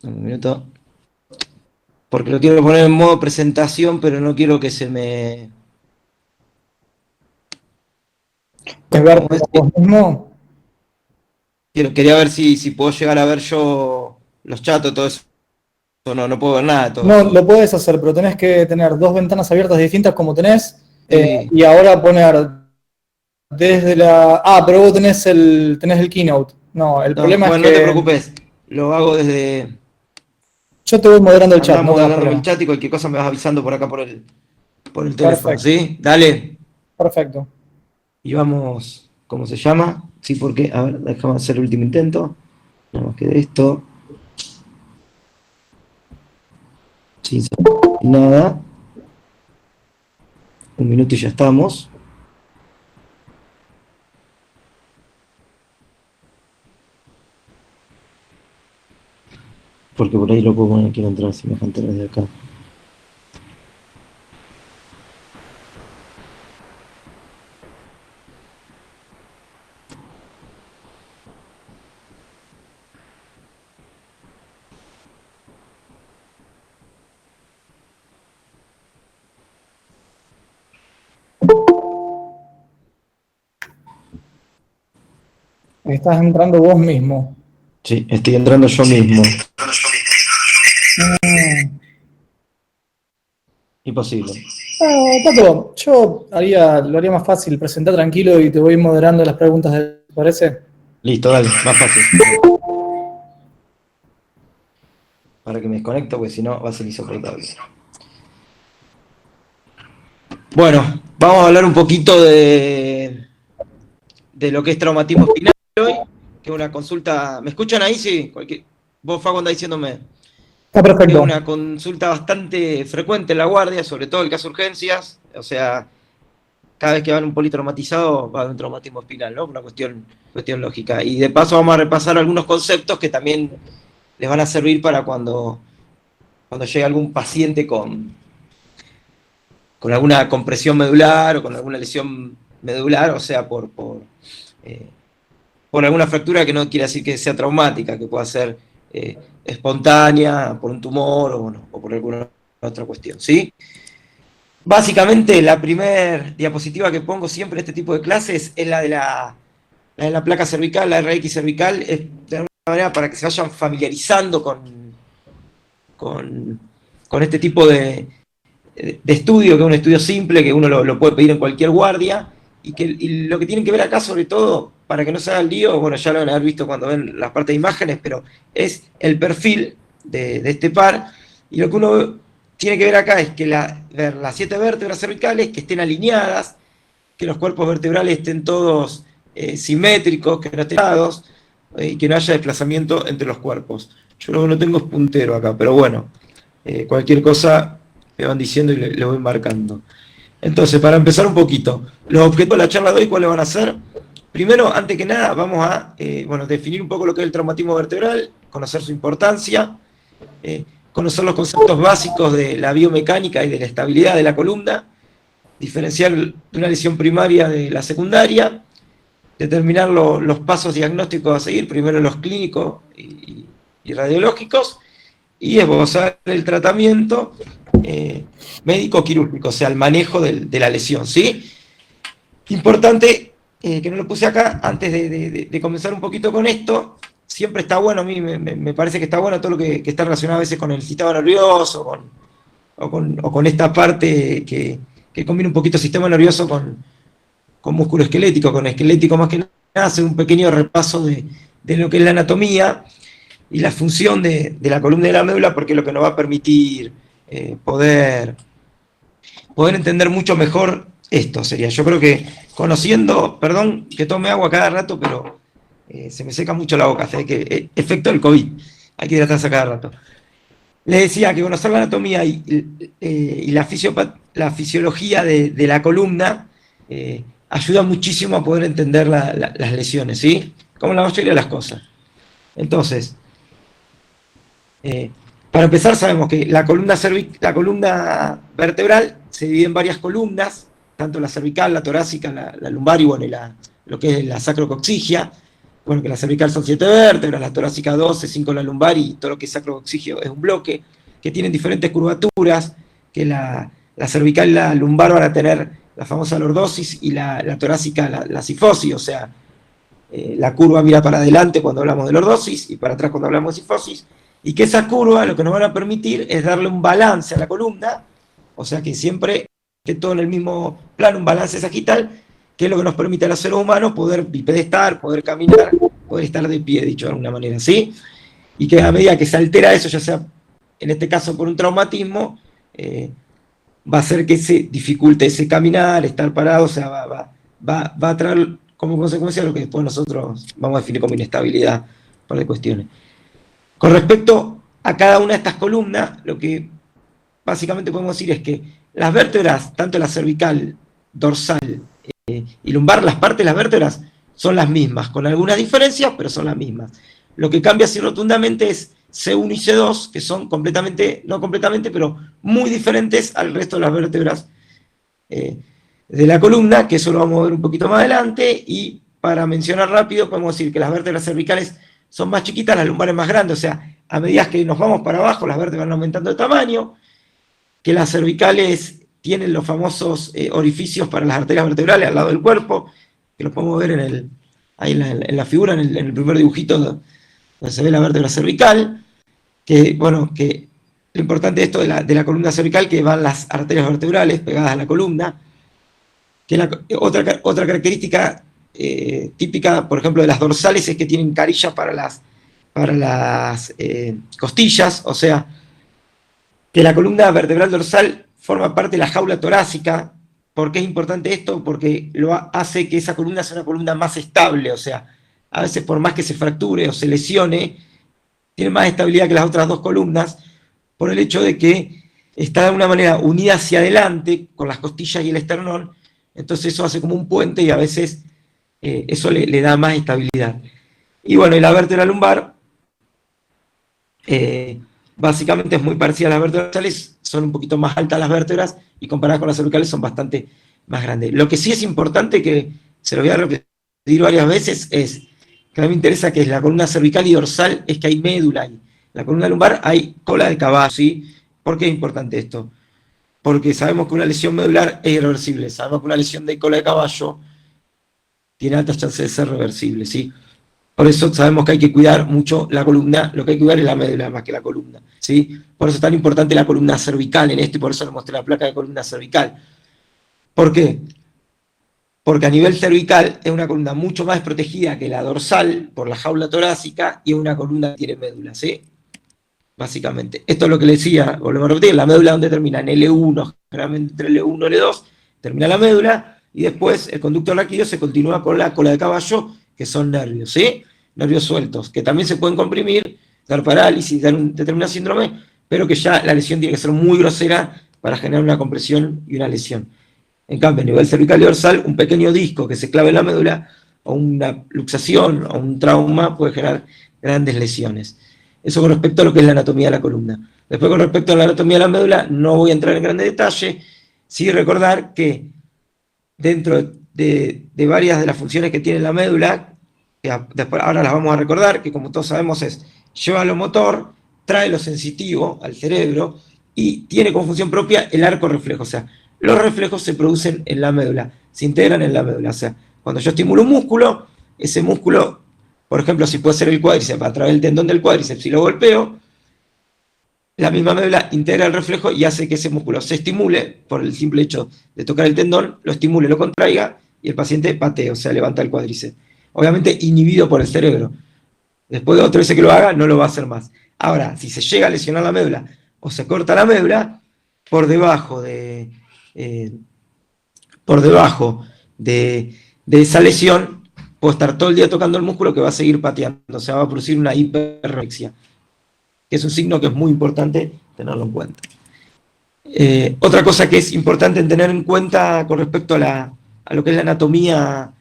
Un minuto. Porque lo quiero poner en modo presentación, pero no quiero que se me... ¿Es ¿Cómo verte es? vos mismo? Quería ver si puedo llegar a ver yo los chats, todo eso. No puedo ver nada de todo No, eso. lo puedes hacer, pero tenés que tener dos ventanas abiertas distintas como tenés. Sí. Y ahora poner desde la... Ah, pero vos tenés el Keynote. No, el No, problema es bueno, no te que preocupes. Lo hago desde... yo te voy moderando el chat, Andás no tengas moderándome el problema. chat y cualquier cosa me vas avisando por acá por el teléfono, Perfecto, ¿sí? Dale. perfecto. Y vamos, ¿cómo se llama? Sí, porque, a ver, déjame hacer el último intento. Nada más que de esto. Sin saber nada. Un minuto y ya estamos. Porque por ahí lo puedo poner, quiero entrar semejante desde acá. Estás entrando vos mismo. Sí, estoy entrando yo mismo. Imposible. Pato, lo haría más fácil, presentar tranquilo y te voy moderando las preguntas, ¿te parece? Listo, dale, más fácil. Para que me desconecto, porque si no va a ser insoportable. Bueno, vamos a hablar un poquito de lo que es traumatismo espinal hoy, que es una consulta. ¿Me escuchan ahí? Sí. Vos, Fago, andá diciéndome Está que es perfecto. una consulta bastante frecuente en la guardia, sobre todo en el caso de urgencias. O sea, cada vez que van un politraumatizado va a haber un traumatismo espinal, ¿no? Por una cuestión lógica. Y de paso vamos a repasar algunos conceptos que también les van a servir para cuando llegue algún paciente con alguna compresión medular o con alguna lesión medular, o sea, eh, por alguna fractura que no quiere decir que sea traumática, que pueda ser espontánea, por un tumor o por alguna otra cuestión, ¿sí? Básicamente, la primera diapositiva que pongo siempre en este tipo de clases es la de la placa cervical, la RX cervical, es de alguna manera para que se vayan familiarizando con, con este tipo de estudio, que es un estudio simple, que uno lo puede pedir en cualquier guardia, y lo que tienen que ver acá, sobre todo, para que no se haga el lío, bueno, ya lo van a haber visto cuando ven las partes de imágenes, pero es el perfil de este par, y lo que uno tiene que ver acá es que ver las 7 vértebras cervicales que estén alineadas, que los cuerpos vertebrales estén todos simétricos, que no estén dados, y que no haya desplazamiento entre los cuerpos. Yo lo que no tengo es puntero acá, pero bueno, cualquier cosa me van diciendo y le voy marcando. Entonces, para empezar un poquito, los objetivos de la charla de hoy, ¿cuáles van a ser? Primero, antes que nada, vamos a definir un poco lo que es el traumatismo vertebral, conocer su importancia, conocer los conceptos básicos de la biomecánica y de la estabilidad de la columna, diferenciar de una lesión primaria de la secundaria, determinar los pasos diagnósticos a seguir, primero los clínicos y radiológicos, y esbozar el tratamiento médico-quirúrgico, o sea, el manejo de la lesión, ¿sí? Importante, que no lo puse acá, antes de comenzar un poquito con esto, siempre está bueno, a mí me parece que está bueno todo lo que está relacionado a veces con el sistema nervioso, o con esta parte que combina un poquito sistema nervioso con músculo esquelético, con esquelético más que nada, hacer un pequeño repaso de lo que es la anatomía y la función de la columna y de la médula, porque es lo que nos va a permitir poder entender mucho mejor esto. Sería, yo creo que conociendo, perdón que tome agua cada rato, pero se me seca mucho la boca, efecto del COVID, hay que hidratarse cada rato. Les decía que conocer la anatomía y la fisiología de la columna ayuda muchísimo a poder entender las lesiones, ¿sí? Como la mayoría de las cosas. Entonces, eh, para empezar, sabemos que la columna vertebral se divide en varias columnas, tanto la cervical, la torácica, la lumbar y bueno, lo que es la sacrocoxigia. bueno, que la cervical son 7 vértebras, la torácica 12, 5 la lumbar y todo lo que es sacrocoxígeo es un bloque, que tienen diferentes curvaturas, que la cervical y la lumbar van a tener la famosa lordosis y la torácica la sifosis, o sea, la curva mira para adelante cuando hablamos de lordosis y para atrás cuando hablamos de sifosis, y que esa curva lo que nos van a permitir es darle un balance a la columna, o sea que siempre esté todo en el mismo plano, un balance sagital, que es lo que nos permite a los seres humanos poder bipedestar, poder caminar, poder estar de pie, dicho de alguna manera, ¿sí? Y que a medida que se altera eso, ya sea en este caso por un traumatismo, va a hacer que se dificulte ese caminar, estar parado, o sea, va a traer como consecuencia lo que después nosotros vamos a definir como inestabilidad, un par de cuestiones. Con respecto a cada una de estas columnas, lo que básicamente podemos decir es que las vértebras, tanto la cervical, dorsal y lumbar, las partes de las vértebras son las mismas, con algunas diferencias, pero son las mismas. Lo que cambia así rotundamente es C1 y C2, que son completamente, no completamente, pero muy diferentes al resto de las vértebras de la columna, que eso lo vamos a ver un poquito más adelante, y para mencionar rápido, podemos decir que las vértebras cervicales son más chiquitas, las lumbares más grandes, o sea, a medida que nos vamos para abajo, las vértebras van aumentando de tamaño, que las cervicales tienen los famosos orificios para las arterias vertebrales al lado del cuerpo, que lo podemos ver ahí en la figura, en el primer dibujito donde se ve la vértebra cervical, que, bueno, que lo importante de esto de la columna cervical, que van las arterias vertebrales pegadas a la columna, que otra característica típica, por ejemplo, de las dorsales es que tienen carillas para las costillas, o sea, que la columna vertebral dorsal forma parte de la jaula torácica. ¿Por qué es importante esto? Porque hace que esa columna sea una columna más estable, o sea, a veces por más que se fracture o se lesione, tiene más estabilidad que las otras dos columnas, por el hecho de que está de alguna manera unida hacia adelante con las costillas y el esternón, entonces eso hace como un puente y a veces eso le da más estabilidad. Y bueno, y la vértebra lumbar, básicamente es muy parecida a las vértebras dorsales, son un poquito más altas las vértebras y comparadas con las cervicales son bastante más grandes. Lo que sí es importante, que se lo voy a repetir varias veces, es que a mí me interesa que es la columna cervical y dorsal, es que hay médula ahí. La columna lumbar hay cola de caballo, ¿sí? ¿Por qué es importante esto? Porque sabemos que una lesión medular es irreversible, sabemos que una lesión de cola de caballo tiene altas chances de ser reversible, ¿sí? Por eso sabemos que hay que cuidar mucho la columna, lo que hay que cuidar es la médula más que la columna, ¿sí? Por eso es tan importante la columna cervical en esto y por eso le mostré la placa de columna cervical. ¿Por qué? Porque a nivel cervical es una columna mucho más protegida que la dorsal por la jaula torácica y es una columna que tiene médula, ¿sí? Básicamente. Esto es lo que le decía, volvemos a repetir, la médula donde termina en L1, generalmente entre L1 y L2, termina la médula y después el conducto raquídeo se continúa con la cola de caballo, que son nervios, ¿sí? Nervios sueltos, que también se pueden comprimir, dar parálisis, dar un determinado síndrome, pero que ya la lesión tiene que ser muy grosera para generar una compresión y una lesión. En cambio, a nivel cervical y dorsal, un pequeño disco que se clave en la médula, o una luxación, o un trauma, puede generar grandes lesiones. Eso con respecto a lo que es la anatomía de la columna. Después, con respecto a la anatomía de la médula, no voy a entrar en grande detalle, sí recordar que dentro de varias de las funciones que tiene la médula, que después, ahora las vamos a recordar, que como todos sabemos es, lleva lo motor, trae lo sensitivo al cerebro, y tiene como función propia el arco reflejo, o sea, los reflejos se producen en la médula, se integran en la médula, o sea, cuando yo estimulo un músculo, ese músculo, por ejemplo, si puede ser el cuádriceps, a través del tendón del cuádriceps, si lo golpeo, la misma médula integra el reflejo y hace que ese músculo se estimule por el simple hecho de tocar el tendón, lo estimule, lo contraiga y el paciente patee, o sea, levanta el cuádriceps. Obviamente inhibido por el cerebro. Después de otra vez que lo haga, no lo va a hacer más. Ahora, si se llega a lesionar la médula o se corta la médula, por debajo de esa lesión, puedo estar todo el día tocando el músculo que va a seguir pateando, o sea, va a producir una hiperreflexia, que es un signo que es muy importante tenerlo en cuenta. Otra cosa que es importante tener en cuenta con respecto a lo que es la anatomía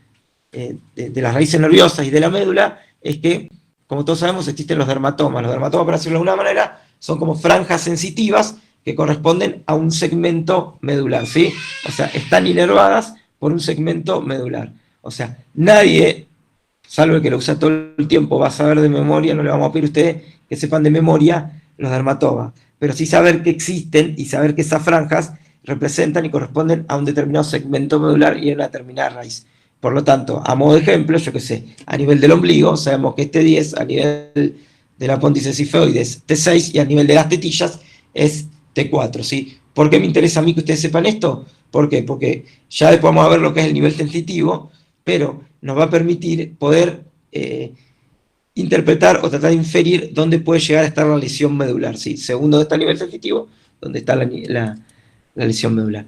de las raíces nerviosas y de la médula, es que, como todos sabemos, existen los dermatomas. Los dermatomas, para decirlo de alguna manera, son como franjas sensitivas que corresponden a un segmento medular, ¿sí? O sea, están inervadas por un segmento medular. O sea, nadie salvo el que lo usa todo el tiempo, va a saber de memoria, no le vamos a pedir a ustedes que sepan de memoria los dermatomas, pero sí saber que existen y saber que esas franjas representan y corresponden a un determinado segmento medular y a una determinada raíz. Por lo tanto, a modo de ejemplo, yo qué sé, a nivel del ombligo, sabemos que este 10 a nivel del apóndice cifoide es T6 y a nivel de las tetillas es T4, ¿sí? ¿Por qué me interesa a mí que ustedes sepan esto? ¿Por qué? Porque ya después vamos a ver lo que es el nivel sensitivo, pero nos va a permitir poder interpretar o tratar de inferir dónde puede llegar a estar la lesión medular, ¿sí? Según dónde está el nivel sensitivo, dónde está la lesión medular.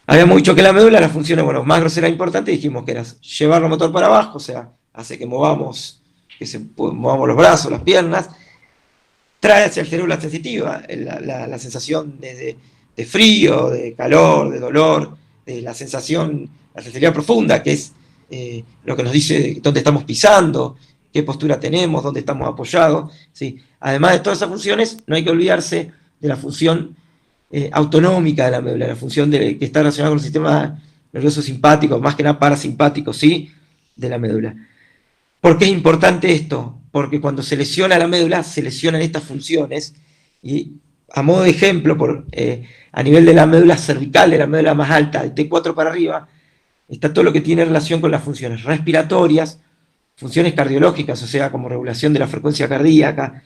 Habíamos dicho que la médula, la función más grosera e importante, dijimos que era llevar el motor para abajo, o sea, hace que movamos movamos los brazos, las piernas, trae hacia el cerebro la sensitiva, la sensación de frío, de calor, de dolor, de la sensibilidad profunda, que es lo que nos dice dónde estamos pisando, qué postura tenemos, dónde estamos apoyados, ¿sí? Además de todas esas funciones, no hay que olvidarse de la función autonómica de la médula, la función que está relacionada con el sistema nervioso simpático, más que nada parasimpático, ¿sí? De la médula. ¿Por qué es importante esto? Porque cuando se lesiona la médula, se lesionan estas funciones, y a modo de ejemplo, a nivel de la médula cervical, de la médula más alta, de T4 para arriba, está todo lo que tiene relación con las funciones respiratorias, funciones cardiológicas, o sea, como regulación de la frecuencia cardíaca,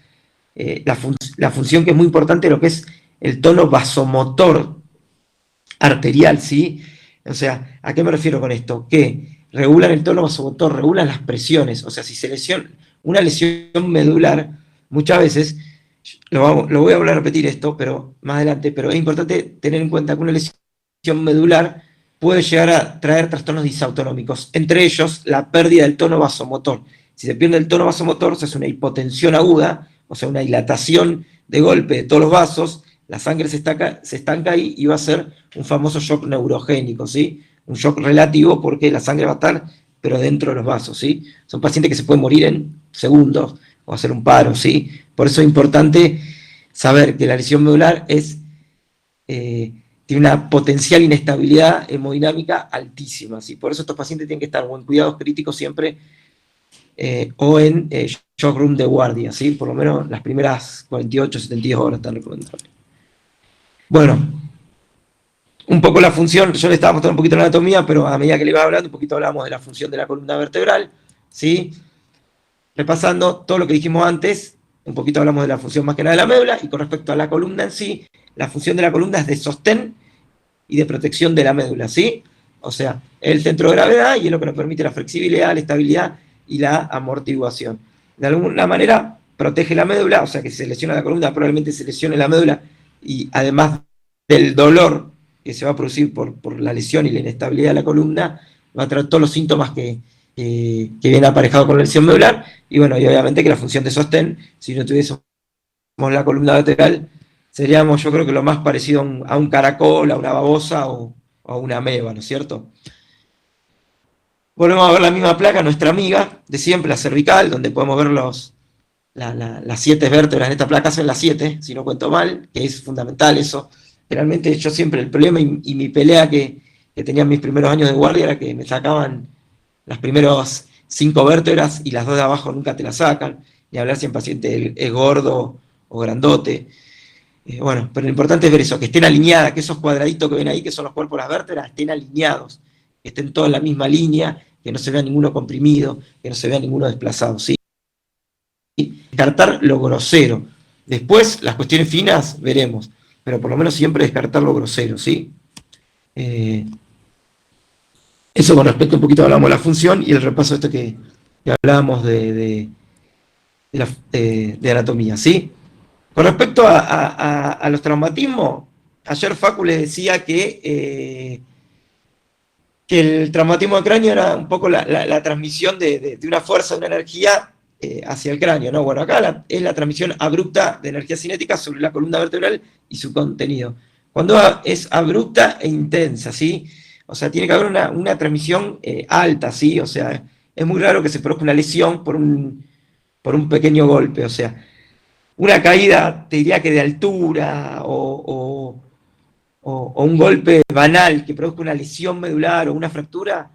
la función que es muy importante, lo que es el tono vasomotor arterial, ¿sí? O sea, ¿a qué me refiero con esto? Que regulan el tono vasomotor, regulan las presiones, o sea, si se lesiona una lesión medular, muchas veces, lo voy a volver a repetir esto, pero más adelante, pero es importante tener en cuenta que una lesión medular puede llegar a traer trastornos disautonómicos, entre ellos la pérdida del tono vasomotor. Si se pierde el tono vasomotor, se hace una hipotensión aguda, o sea, una dilatación de golpe de todos los vasos, la sangre se estanca ahí y va a ser un famoso shock neurogénico, ¿sí? Un shock relativo porque la sangre va a estar, pero dentro de los vasos, ¿sí? Son pacientes que se pueden morir en segundos o hacer un paro, ¿sí? Por eso es importante saber que la lesión medular tiene una potencial inestabilidad hemodinámica altísima, ¿sí? Por eso estos pacientes tienen que estar o en cuidados críticos siempre o en shock room de guardia, ¿sí? Por lo menos las primeras 48, 72 horas están recomendables. Bueno, un poco la función, yo le estaba mostrando un poquito la anatomía, pero a medida que le iba hablando, un poquito hablamos de la función de la columna vertebral, ¿sí? Repasando todo lo que dijimos antes, un poquito hablamos de la función más que nada de la médula, y con respecto a la columna en sí, la función de la columna es de sostén y de protección de la médula, ¿sí? O sea, el centro de gravedad y es lo que nos permite la flexibilidad, la estabilidad y la amortiguación. De alguna manera protege la médula, o sea que si se lesiona la columna, probablemente se lesione la médula, y además del dolor que se va a producir por la lesión y la inestabilidad de la columna, va a traer todos los síntomas que vienen aparejados con la lesión medular, y bueno, y obviamente que la función de sostén, si no tuviésemos la columna vertebral, seríamos, yo creo que lo más parecido a un caracol, a una babosa o a una ameba, ¿no es cierto? Volvemos a ver la misma placa, nuestra amiga de siempre, la cervical, donde podemos ver las 7 vértebras en esta placa, son las 7, si no cuento mal, que es fundamental eso. Realmente yo siempre el problema y mi pelea que tenía en mis primeros años de guardia era que me sacaban las primeras 5 vértebras y las 2 de abajo nunca te las sacan, ni hablar si el paciente es gordo o grandote. Bueno, pero lo importante es ver eso, que estén alineadas, que esos cuadraditos que ven ahí, que son los cuerpos de las vértebras, estén alineados, que estén todos en la misma línea, que no se vea ninguno comprimido, que no se vea ninguno desplazado, ¿sí? Descartar lo grosero. Después, las cuestiones finas, veremos, pero por lo menos siempre descartar lo grosero, ¿sí? Eso con respecto un poquito hablamos de la función y el repaso de esto que hablábamos de anatomía, ¿sí? Con respecto a los traumatismos, ayer Facu les decía que el traumatismo de cráneo era un poco la transmisión de una fuerza, de una energía hacia el cráneo, ¿no? Bueno, acá es la transmisión abrupta de energía cinética sobre la columna vertebral y su contenido. Cuando es abrupta e intensa, ¿sí? O sea, tiene que haber una transmisión alta, ¿sí? O sea, es muy raro que se produzca una lesión por un pequeño golpe, o sea, una caída, te diría que de altura, o un golpe banal que produzca una lesión medular o una fractura,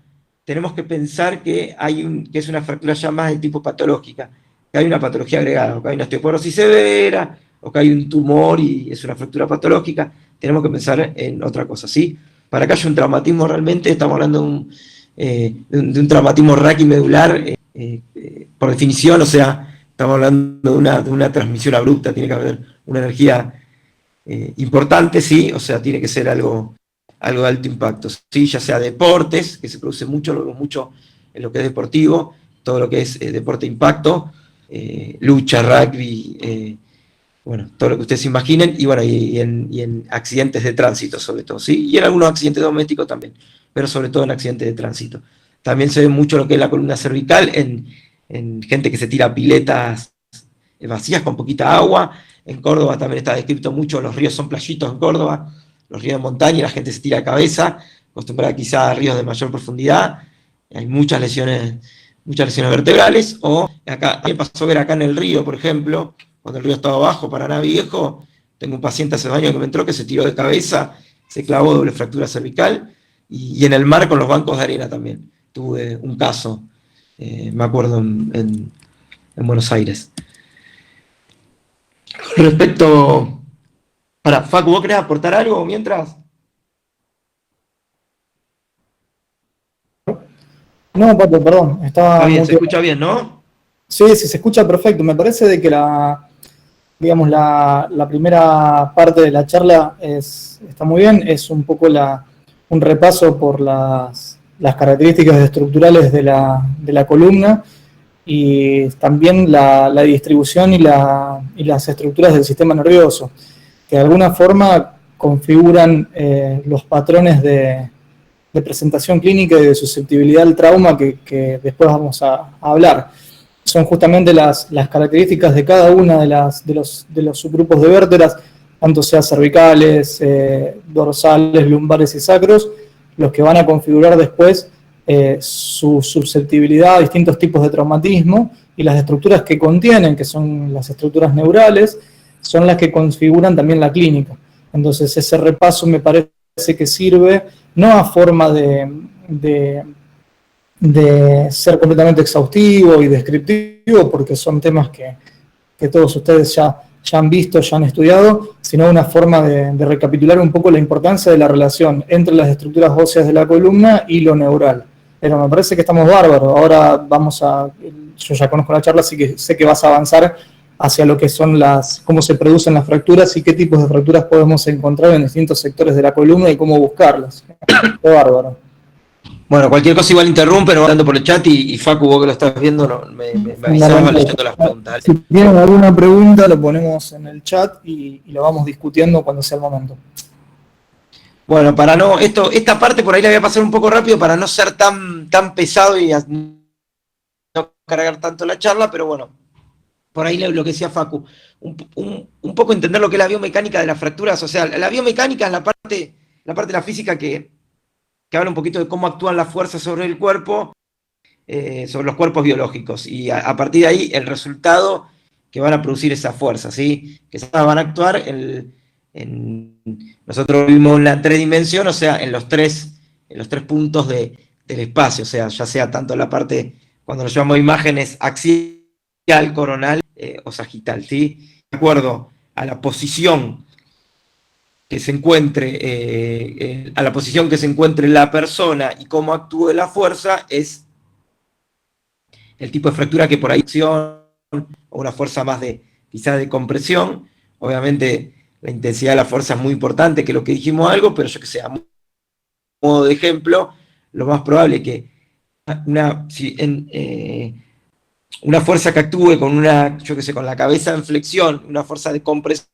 tenemos que pensar que que es una fractura ya más de tipo patológica, que hay una patología agregada, o que hay una osteoporosis severa, o que hay un tumor y es una fractura patológica. Tenemos que pensar en otra cosa, ¿sí? Para que haya un traumatismo realmente, estamos hablando de un traumatismo raquimedular, por definición, o sea, estamos hablando de una transmisión abrupta, tiene que haber una energía importante, ¿sí? O sea, tiene que ser algo de alto impacto, ¿sí? Ya sea deportes, que se produce mucho, mucho en lo que es deportivo, todo lo que es deporte de impacto, lucha, rugby, bueno, todo lo que ustedes se imaginen, y bueno, y en accidentes de tránsito sobre todo, ¿sí? Y en algunos accidentes domésticos también, pero sobre todo en accidentes de tránsito. También se ve mucho lo que es la columna cervical en gente que se tira piletas vacías con poquita agua. En Córdoba también está descrito mucho, los ríos son playitos en Córdoba, los ríos de montaña, y la gente se tira de cabeza, acostumbrada quizá a ríos de mayor profundidad, hay muchas lesiones vertebrales, o acá, me pasó ver acá en el río, por ejemplo, cuando el río estaba abajo, Paraná Viejo, tengo un paciente hace 2 años que me entró que se tiró de cabeza, se clavó doble fractura cervical, y en el mar con los bancos de arena también. Tuve un caso, me acuerdo, en Buenos Aires. Con respecto... Facu, ¿vos querés aportar algo mientras? No, Pato, perdón, Está estaba bien, se muteado. escucha bien, ¿no? Sí, sí, se escucha perfecto. Me parece de que digamos, la primera parte de la charla está muy bien. Es un poco un repaso por las características estructurales de la columna y también la distribución y las estructuras del sistema nervioso, que de alguna forma configuran los patrones de presentación clínica y de susceptibilidad al trauma que después vamos a hablar. Son justamente las características de cada una de los subgrupos de vértebras, tanto sea cervicales, dorsales, lumbares y sacros, los que van a configurar después su susceptibilidad a distintos tipos de traumatismo, y las estructuras que contienen, que son las estructuras neurales, son las que configuran también la clínica. Entonces ese repaso me parece que sirve no a forma de ser completamente exhaustivo y descriptivo, porque son temas que todos ustedes ya han visto, ya han estudiado, sino una forma de recapitular un poco la importancia de la relación entre las estructuras óseas de la columna y lo neural. Pero me parece que estamos bárbaros. Ahora yo ya conozco la charla, así que sé que vas a avanzar hacia lo que son cómo se producen las fracturas y qué tipos de fracturas podemos encontrar en distintos sectores de la columna y cómo buscarlas. Qué bárbaro. Bueno, cualquier cosa igual interrumpe, no hablando por el chat, y Facu, vos que lo estás viendo, me avisás, van leyendo las preguntas. Si tienen alguna pregunta, lo ponemos en el chat y lo vamos discutiendo cuando sea el momento. Bueno, esta parte por ahí la voy a pasar un poco rápido para no ser tan pesado y no cargar tanto la charla, pero bueno, por ahí lo que decía Facu, un poco entender lo que es la biomecánica de las fracturas. O sea, la biomecánica es la parte de la física que habla un poquito de cómo actúan las fuerzas sobre el cuerpo, sobre los cuerpos biológicos, y a partir de ahí el resultado que van a producir esas fuerzas, ¿sí? Que van a actuar nosotros vivimos en la 3 dimensión, o sea, en los tres puntos del espacio, o sea, ya sea tanto la parte, cuando nos llamamos imágenes axial, coronal o sagital, ¿sí? De acuerdo a la posición que se encuentre, la persona y cómo actúe la fuerza, es el tipo de fractura que por ahí o una fuerza más quizás de compresión. Obviamente la intensidad de la fuerza es muy importante, que es lo que dijimos algo, pero yo que sé, a modo de ejemplo, lo más probable es que una fuerza que actúe con con la cabeza en flexión, una fuerza de compresión,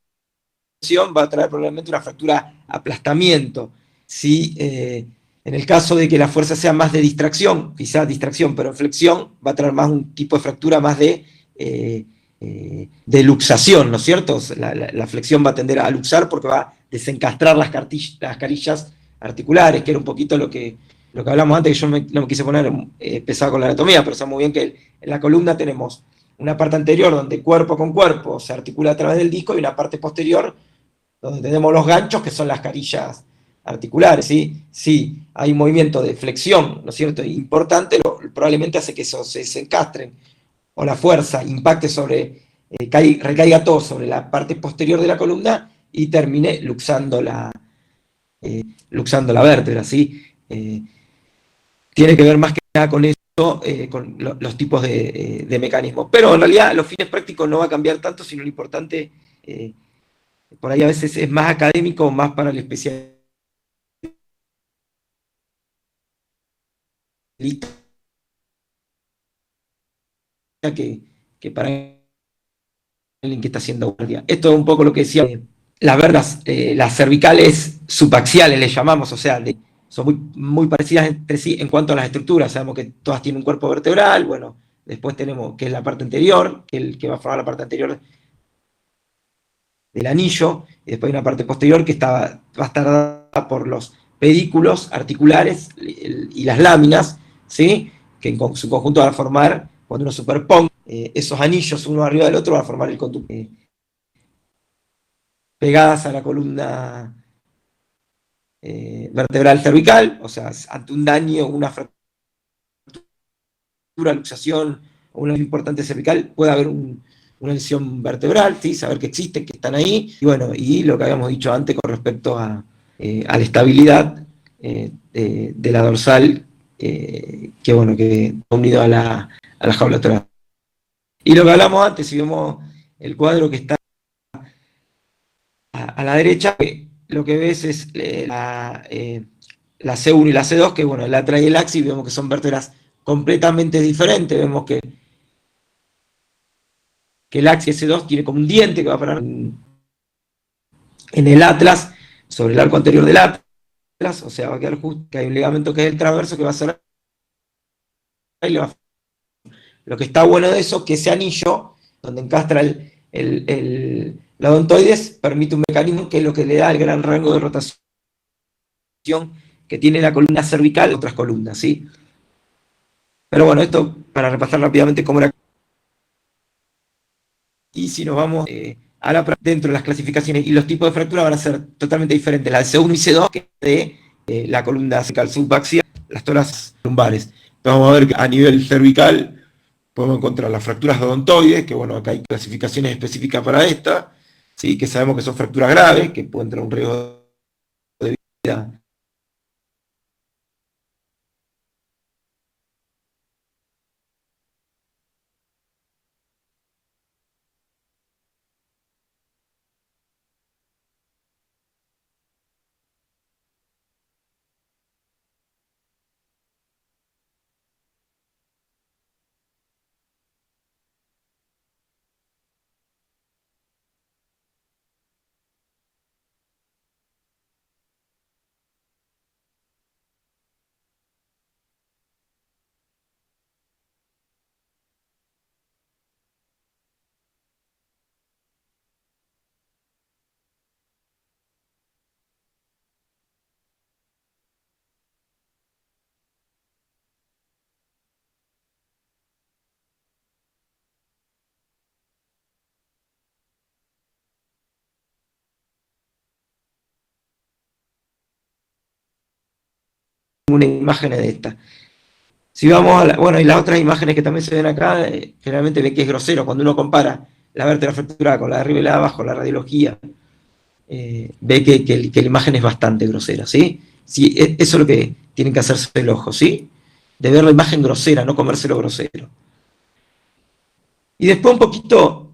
va a traer probablemente una fractura aplastamiento. Si en el caso de que la fuerza sea más de distracción, quizás distracción, pero en flexión, va a traer más un tipo de fractura más de luxación, ¿no es cierto? La flexión va a tender a luxar porque va a desencastrar las carillas articulares, que era un poquito lo que hablamos antes, que yo no me quise poner pesado con la anatomía, pero sabemos muy bien que en la columna tenemos una parte anterior donde cuerpo con cuerpo se articula a través del disco, y una parte posterior donde tenemos los ganchos, que son las carillas articulares, ¿sí? Si hay un movimiento de flexión, ¿no es cierto?, importante, probablemente hace que eso se encastren, o la fuerza impacte sobre, recaiga todo sobre la parte posterior de la columna y termine luxando la vértebra, ¿sí? Tiene que ver más que nada con eso, con los tipos de mecanismos. Pero en realidad los fines prácticos no va a cambiar tanto, sino lo importante, por ahí a veces es más académico, más para el especialista que para alguien que está haciendo guardia. Esto es un poco lo que decía, las vergas, las cervicales subaxiales le llamamos, o sea, son muy parecidas entre sí en cuanto a las estructuras. Sabemos que todas tienen un cuerpo vertebral, bueno, después tenemos que es la parte anterior, que va a formar la parte anterior del anillo, y después hay una parte posterior que va a estar dada por los pedículos articulares y las láminas, ¿sí? Que en su conjunto van a formar, cuando uno superponga esos anillos uno arriba del otro, van a formar el conducto. Pegadas a la columna vertebral cervical, o sea, ante un daño, una fractura, luxación o una importante cervical, puede haber una lesión vertebral, ¿sí? Saber que existen, que están ahí, y bueno, y lo que habíamos dicho antes con respecto a la estabilidad de la dorsal, que bueno, que está unido a la jaula torácica. Y lo que hablamos antes, si vemos el cuadro que está a la derecha, lo que ves es la C1 y la C2, que bueno, el atra y el axis, vemos que son vértebras completamente diferentes, vemos que el axis S2 tiene como un diente que va a parar en el atlas, sobre el arco anterior del atlas, o sea, va a quedar justo, que hay un ligamento que es el transverso que va a ser... Lo que está bueno de eso es que ese anillo, donde encastra la odontoides, permite un mecanismo que es lo que le da el gran rango de rotación que tiene la columna cervical de otras columnas, ¿sí? Pero bueno, esto para repasar rápidamente cómo era. Y si nos vamos dentro de las clasificaciones y los tipos de fractura van a ser totalmente diferentes. La de C1 y C2, que es de la columna cervical subaxial, las toras lumbares. Entonces vamos a ver que a nivel cervical podemos encontrar las fracturas odontoides, que bueno, acá hay clasificaciones específicas para esta, ¿sí? Que sabemos que son fracturas graves, que pueden tener un riesgo de vida una imagen de esta. Si vamos a bueno, y las otras imágenes que también se ven acá, generalmente ve que es grosero cuando uno compara la vértebra fracturada con la de arriba y la de abajo, la radiología, ve que la imagen es bastante grosera, ¿sí? Sí, eso es lo que tienen que hacerse el ojo, ¿sí? De ver la imagen grosera, no comérselo grosero. Y después un poquito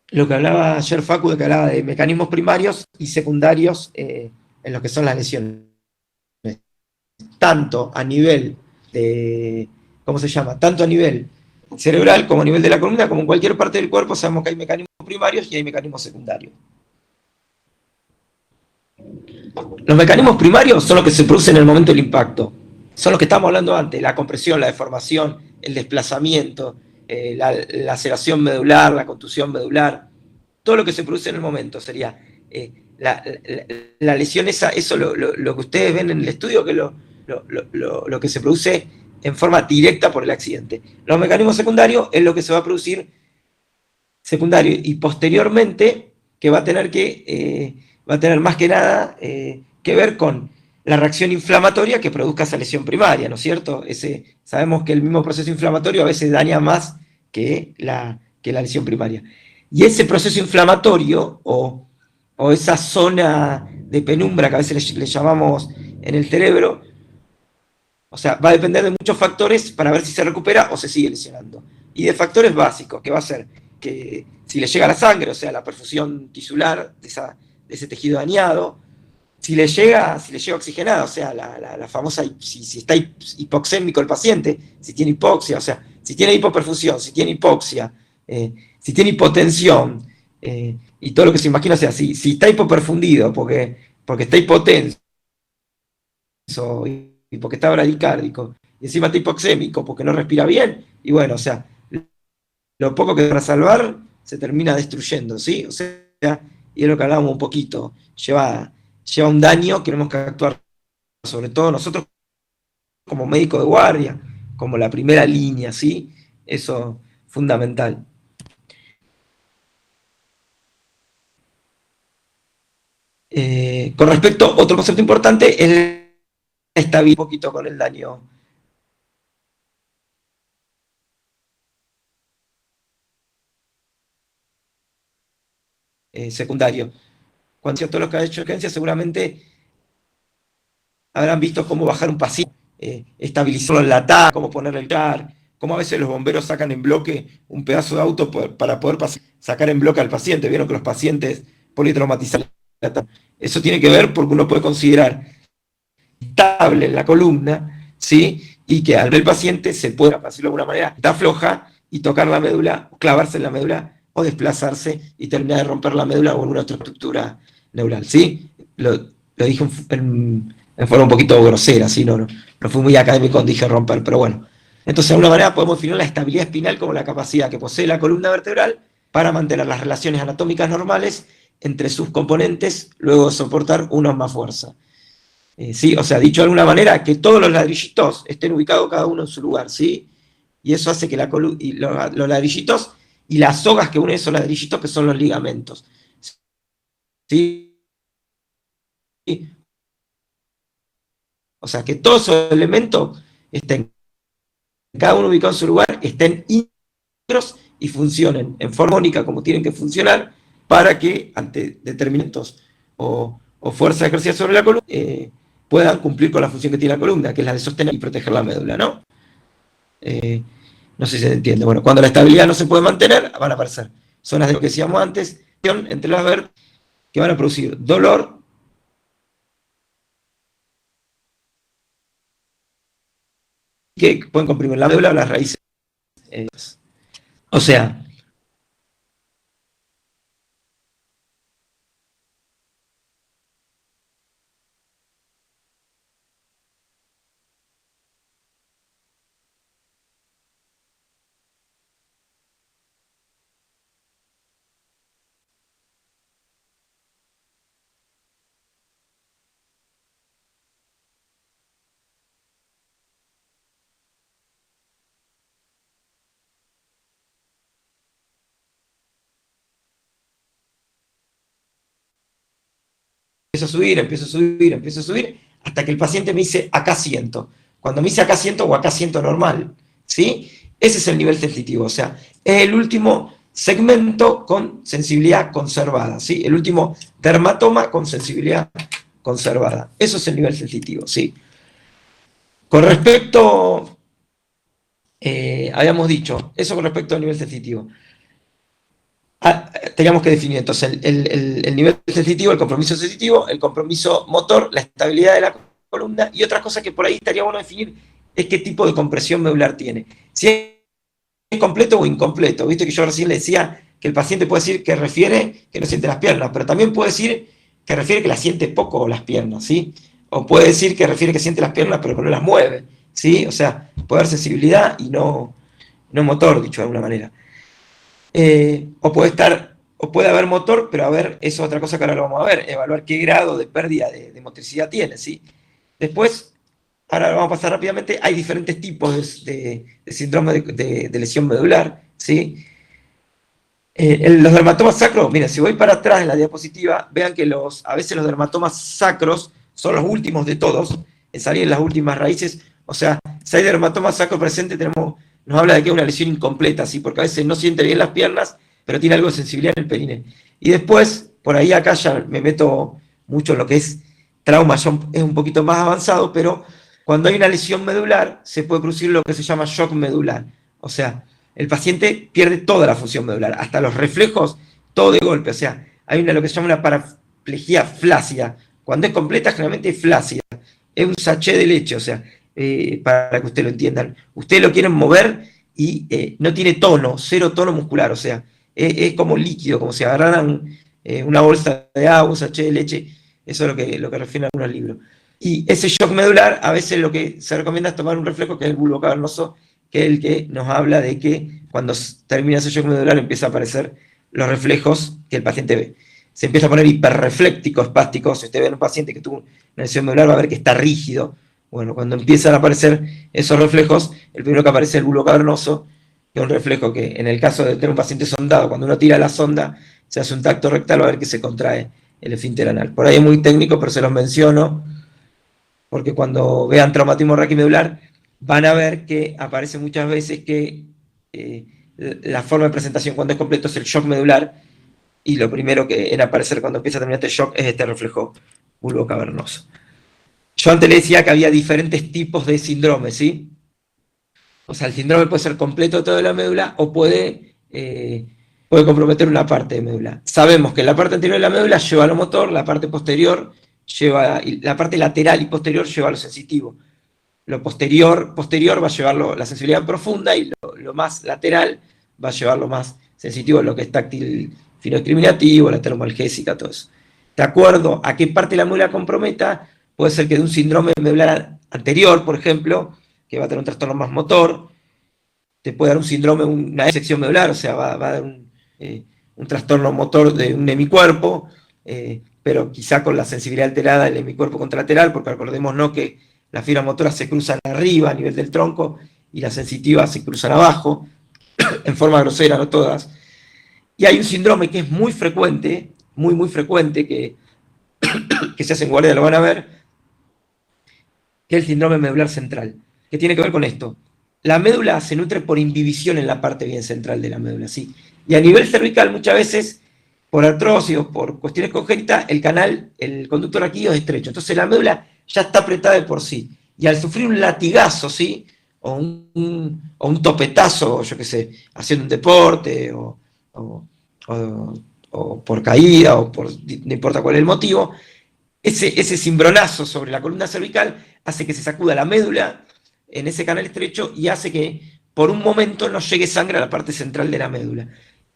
lo que hablaba ayer Facu, de que hablaba de mecanismos primarios y secundarios en lo que son las lesiones. Tanto a nivel de, ¿cómo se llama? Tanto a nivel cerebral como a nivel de la columna, como en cualquier parte del cuerpo, sabemos que hay mecanismos primarios y hay mecanismos secundarios. Los mecanismos primarios son los que se producen en el momento del impacto. Son los que estábamos hablando antes, la compresión, la deformación, el desplazamiento, la laceración medular, la contusión medular, todo lo que se produce en el momento sería la lesión esa, eso lo que ustedes ven en el estudio, que es lo que se produce en forma directa por el accidente. Los mecanismos secundarios es lo que se va a producir secundario y posteriormente, que va a tener más que nada que ver con la reacción inflamatoria que produzca esa lesión primaria, ¿no es cierto? Sabemos que el mismo proceso inflamatorio a veces daña más que la lesión primaria. Y ese proceso inflamatorio o esa zona de penumbra que a veces le llamamos en el cerebro, o sea, va a depender de muchos factores para ver si se recupera o se sigue lesionando. Y de factores básicos, que va a ser que si le llega la sangre, o sea, la perfusión tisular de ese tejido dañado, si le llega oxigenada, o sea, la famosa, si está hipoxémico el paciente, si tiene hipoxia, o sea, si tiene hipoperfusión, si tiene hipoxia, si tiene hipotensión, y todo lo que se imagina, o sea, si está hipoperfundido porque está hipotenso y porque está bradicárdico, y encima está hipoxémico porque no respira bien, y bueno, o sea, lo poco que para salvar se termina destruyendo, ¿sí? O sea, y es lo que hablábamos un poquito, lleva un daño que tenemos que actuar, sobre todo nosotros como médicos de guardia, como la primera línea, ¿sí? Eso fundamental. Con respecto, otro concepto importante es la estabilidad, un poquito con el daño secundario. Cuando todos los que han hecho urgencia seguramente habrán visto cómo bajar un paciente, estabilizarlo en la tabla, cómo ponerle el car, cómo a veces los bomberos sacan en bloque un pedazo de auto para poder sacar en bloque al paciente. Vieron que los pacientes politraumatizados, eso tiene que ver porque uno puede considerar estable en la columna, ¿sí? Y que al ver el paciente se pueda, para decirlo de alguna manera, está floja y tocar la médula, clavarse en la médula o desplazarse y terminar de romper la médula o alguna otra estructura neural, ¿sí? Lo dije en forma un poquito grosera, ¿sí? No fui muy académico cuando dije romper, pero bueno. Entonces, de alguna manera podemos definir la estabilidad espinal como la capacidad que posee la columna vertebral para mantener las relaciones anatómicas normales entre sus componentes, luego de soportar una o más fuerza. ¿Sí? O sea, dicho de alguna manera, que todos los ladrillitos estén ubicados cada uno en su lugar, ¿sí? Y eso hace que los ladrillitos y las sogas que unen esos ladrillitos, que son los ligamentos, ¿sí? O sea, que todos esos elementos estén cada uno ubicado en su lugar, estén íntegros y funcionen en forma única como tienen que funcionar para que ante determinados o fuerza ejercida sobre la columna puedan cumplir con la función que tiene la columna, que es la de sostener y proteger la médula, ¿no? No sé si se entiende. Bueno, cuando la estabilidad no se puede mantener, van a aparecer zonas de lo que decíamos antes, entre las vértebras, que van a producir dolor, que pueden comprimir la médula o las raíces. O sea, empiezo a subir, empiezo a subir, empiezo a subir, hasta que el paciente me dice, acá siento. Cuando me dice acá siento o acá siento normal, ¿sí? Ese es el nivel sensitivo, o sea, es el último segmento con sensibilidad conservada, ¿sí? El último dermatoma con sensibilidad conservada. Eso es el nivel sensitivo, ¿sí? Con respecto, habíamos dicho, eso con respecto al nivel sensitivo. Teníamos que definir entonces el nivel sensitivo, el compromiso sensitivo, el compromiso motor, la estabilidad de la columna y otra cosa que por ahí estaría bueno definir es qué tipo de compresión medular tiene. Si es completo o incompleto. Viste que yo recién le decía que el paciente puede decir que refiere que no siente las piernas, pero también puede decir que refiere que las siente poco las piernas, ¿sí? O puede decir que refiere que siente las piernas pero que no las mueve, ¿sí? O sea, puede haber sensibilidad y no motor, dicho de alguna manera. O puede haber motor, pero a ver, eso es otra cosa que ahora lo vamos a ver, evaluar qué grado de pérdida de motricidad tiene, ¿sí? Después, ahora lo vamos a pasar rápidamente, hay diferentes tipos de síndrome de lesión medular, ¿sí? Los dermatomas sacros, mira, si voy para atrás en la diapositiva, vean que a veces los dermatomas sacros son los últimos de todos, en salir en las últimas raíces. O sea, si hay dermatoma sacropresente, nos habla de que es una lesión incompleta, ¿sí? Porque a veces no siente bien las piernas, pero tiene algo de sensibilidad en el perine. Y después, por ahí acá ya me meto mucho en lo que es trauma, ya es un poquito más avanzado, pero cuando hay una lesión medular, se puede producir lo que se llama shock medular. O sea, el paciente pierde toda la función medular, hasta los reflejos, todo de golpe. O sea, hay lo que se llama una paraplegia flácida. Cuando es completa, generalmente es flácida. Es un sachet de leche, o sea, para que ustedes lo entiendan. Ustedes lo quieren mover y no tiene tono, cero tono muscular, o sea, es como líquido, como si agarraran una bolsa de agua, un sachet de leche. Eso es lo que refieren algunos libros. Y ese shock medular, a veces lo que se recomienda es tomar un reflejo, que es el bulbo cavernoso, que es el que nos habla de que cuando termina ese shock medular empieza a aparecer los reflejos que el paciente ve. Se empieza a poner hiperrefléctico, espástico. Si usted ve a un paciente que tuvo una lesión medular, va a ver que está rígido. Bueno, cuando empiezan a aparecer esos reflejos, el primero que aparece es el bulbo cavernoso, que es un reflejo que, en el caso de tener un paciente sondado, cuando uno tira la sonda, se hace un tacto rectal, va a ver que se contrae el esfínter anal. Por ahí es muy técnico, pero se los menciono, porque cuando vean traumatismo raquimedular, van a ver que aparece muchas veces que la forma de presentación cuando es completo es el shock medular, y lo primero que en aparecer cuando empieza a terminar este shock es este reflejo bulbo cavernoso. Yo antes le decía que había diferentes tipos de síndrome, ¿sí? O sea, el síndrome puede ser completo de toda la médula o puede comprometer una parte de médula. Sabemos que la parte anterior de la médula lleva a lo motor, la parte posterior lleva, la parte lateral y posterior lleva a lo sensitivo. Lo posterior va a llevar la sensibilidad profunda y lo más lateral va a llevar lo más sensitivo, lo que es táctil fino-discriminativo, la termoalgésica, todo eso. De acuerdo a qué parte de la médula comprometa, puede ser que de un síndrome medular anterior, por ejemplo, que va a tener un trastorno más motor, te puede dar un síndrome, una sección medular, o sea, va a dar un trastorno motor de un hemicuerpo, pero quizá con la sensibilidad alterada del hemicuerpo contralateral, porque acordémonos que las fibras motoras se cruzan arriba a nivel del tronco y las sensitivas se cruzan abajo, en forma grosera, no todas. Y hay un síndrome que es muy frecuente, muy frecuente, que se hace en guardia, lo van a ver, que es el síndrome medular central, que tiene que ver con esto. La médula se nutre por imbibición en la parte bien central de la médula, ¿sí? Y a nivel cervical, muchas veces, por artrosis o por cuestiones congénitas, el conducto raquídeo es estrecho. Entonces la médula ya está apretada de por sí. Y al sufrir un latigazo, ¿sí? O un topetazo, yo qué sé, haciendo un deporte, o por caída, no importa cuál es el motivo, ese cimbronazo sobre la columna cervical hace que se sacuda la médula en ese canal estrecho y hace que por un momento no llegue sangre a la parte central de la médula.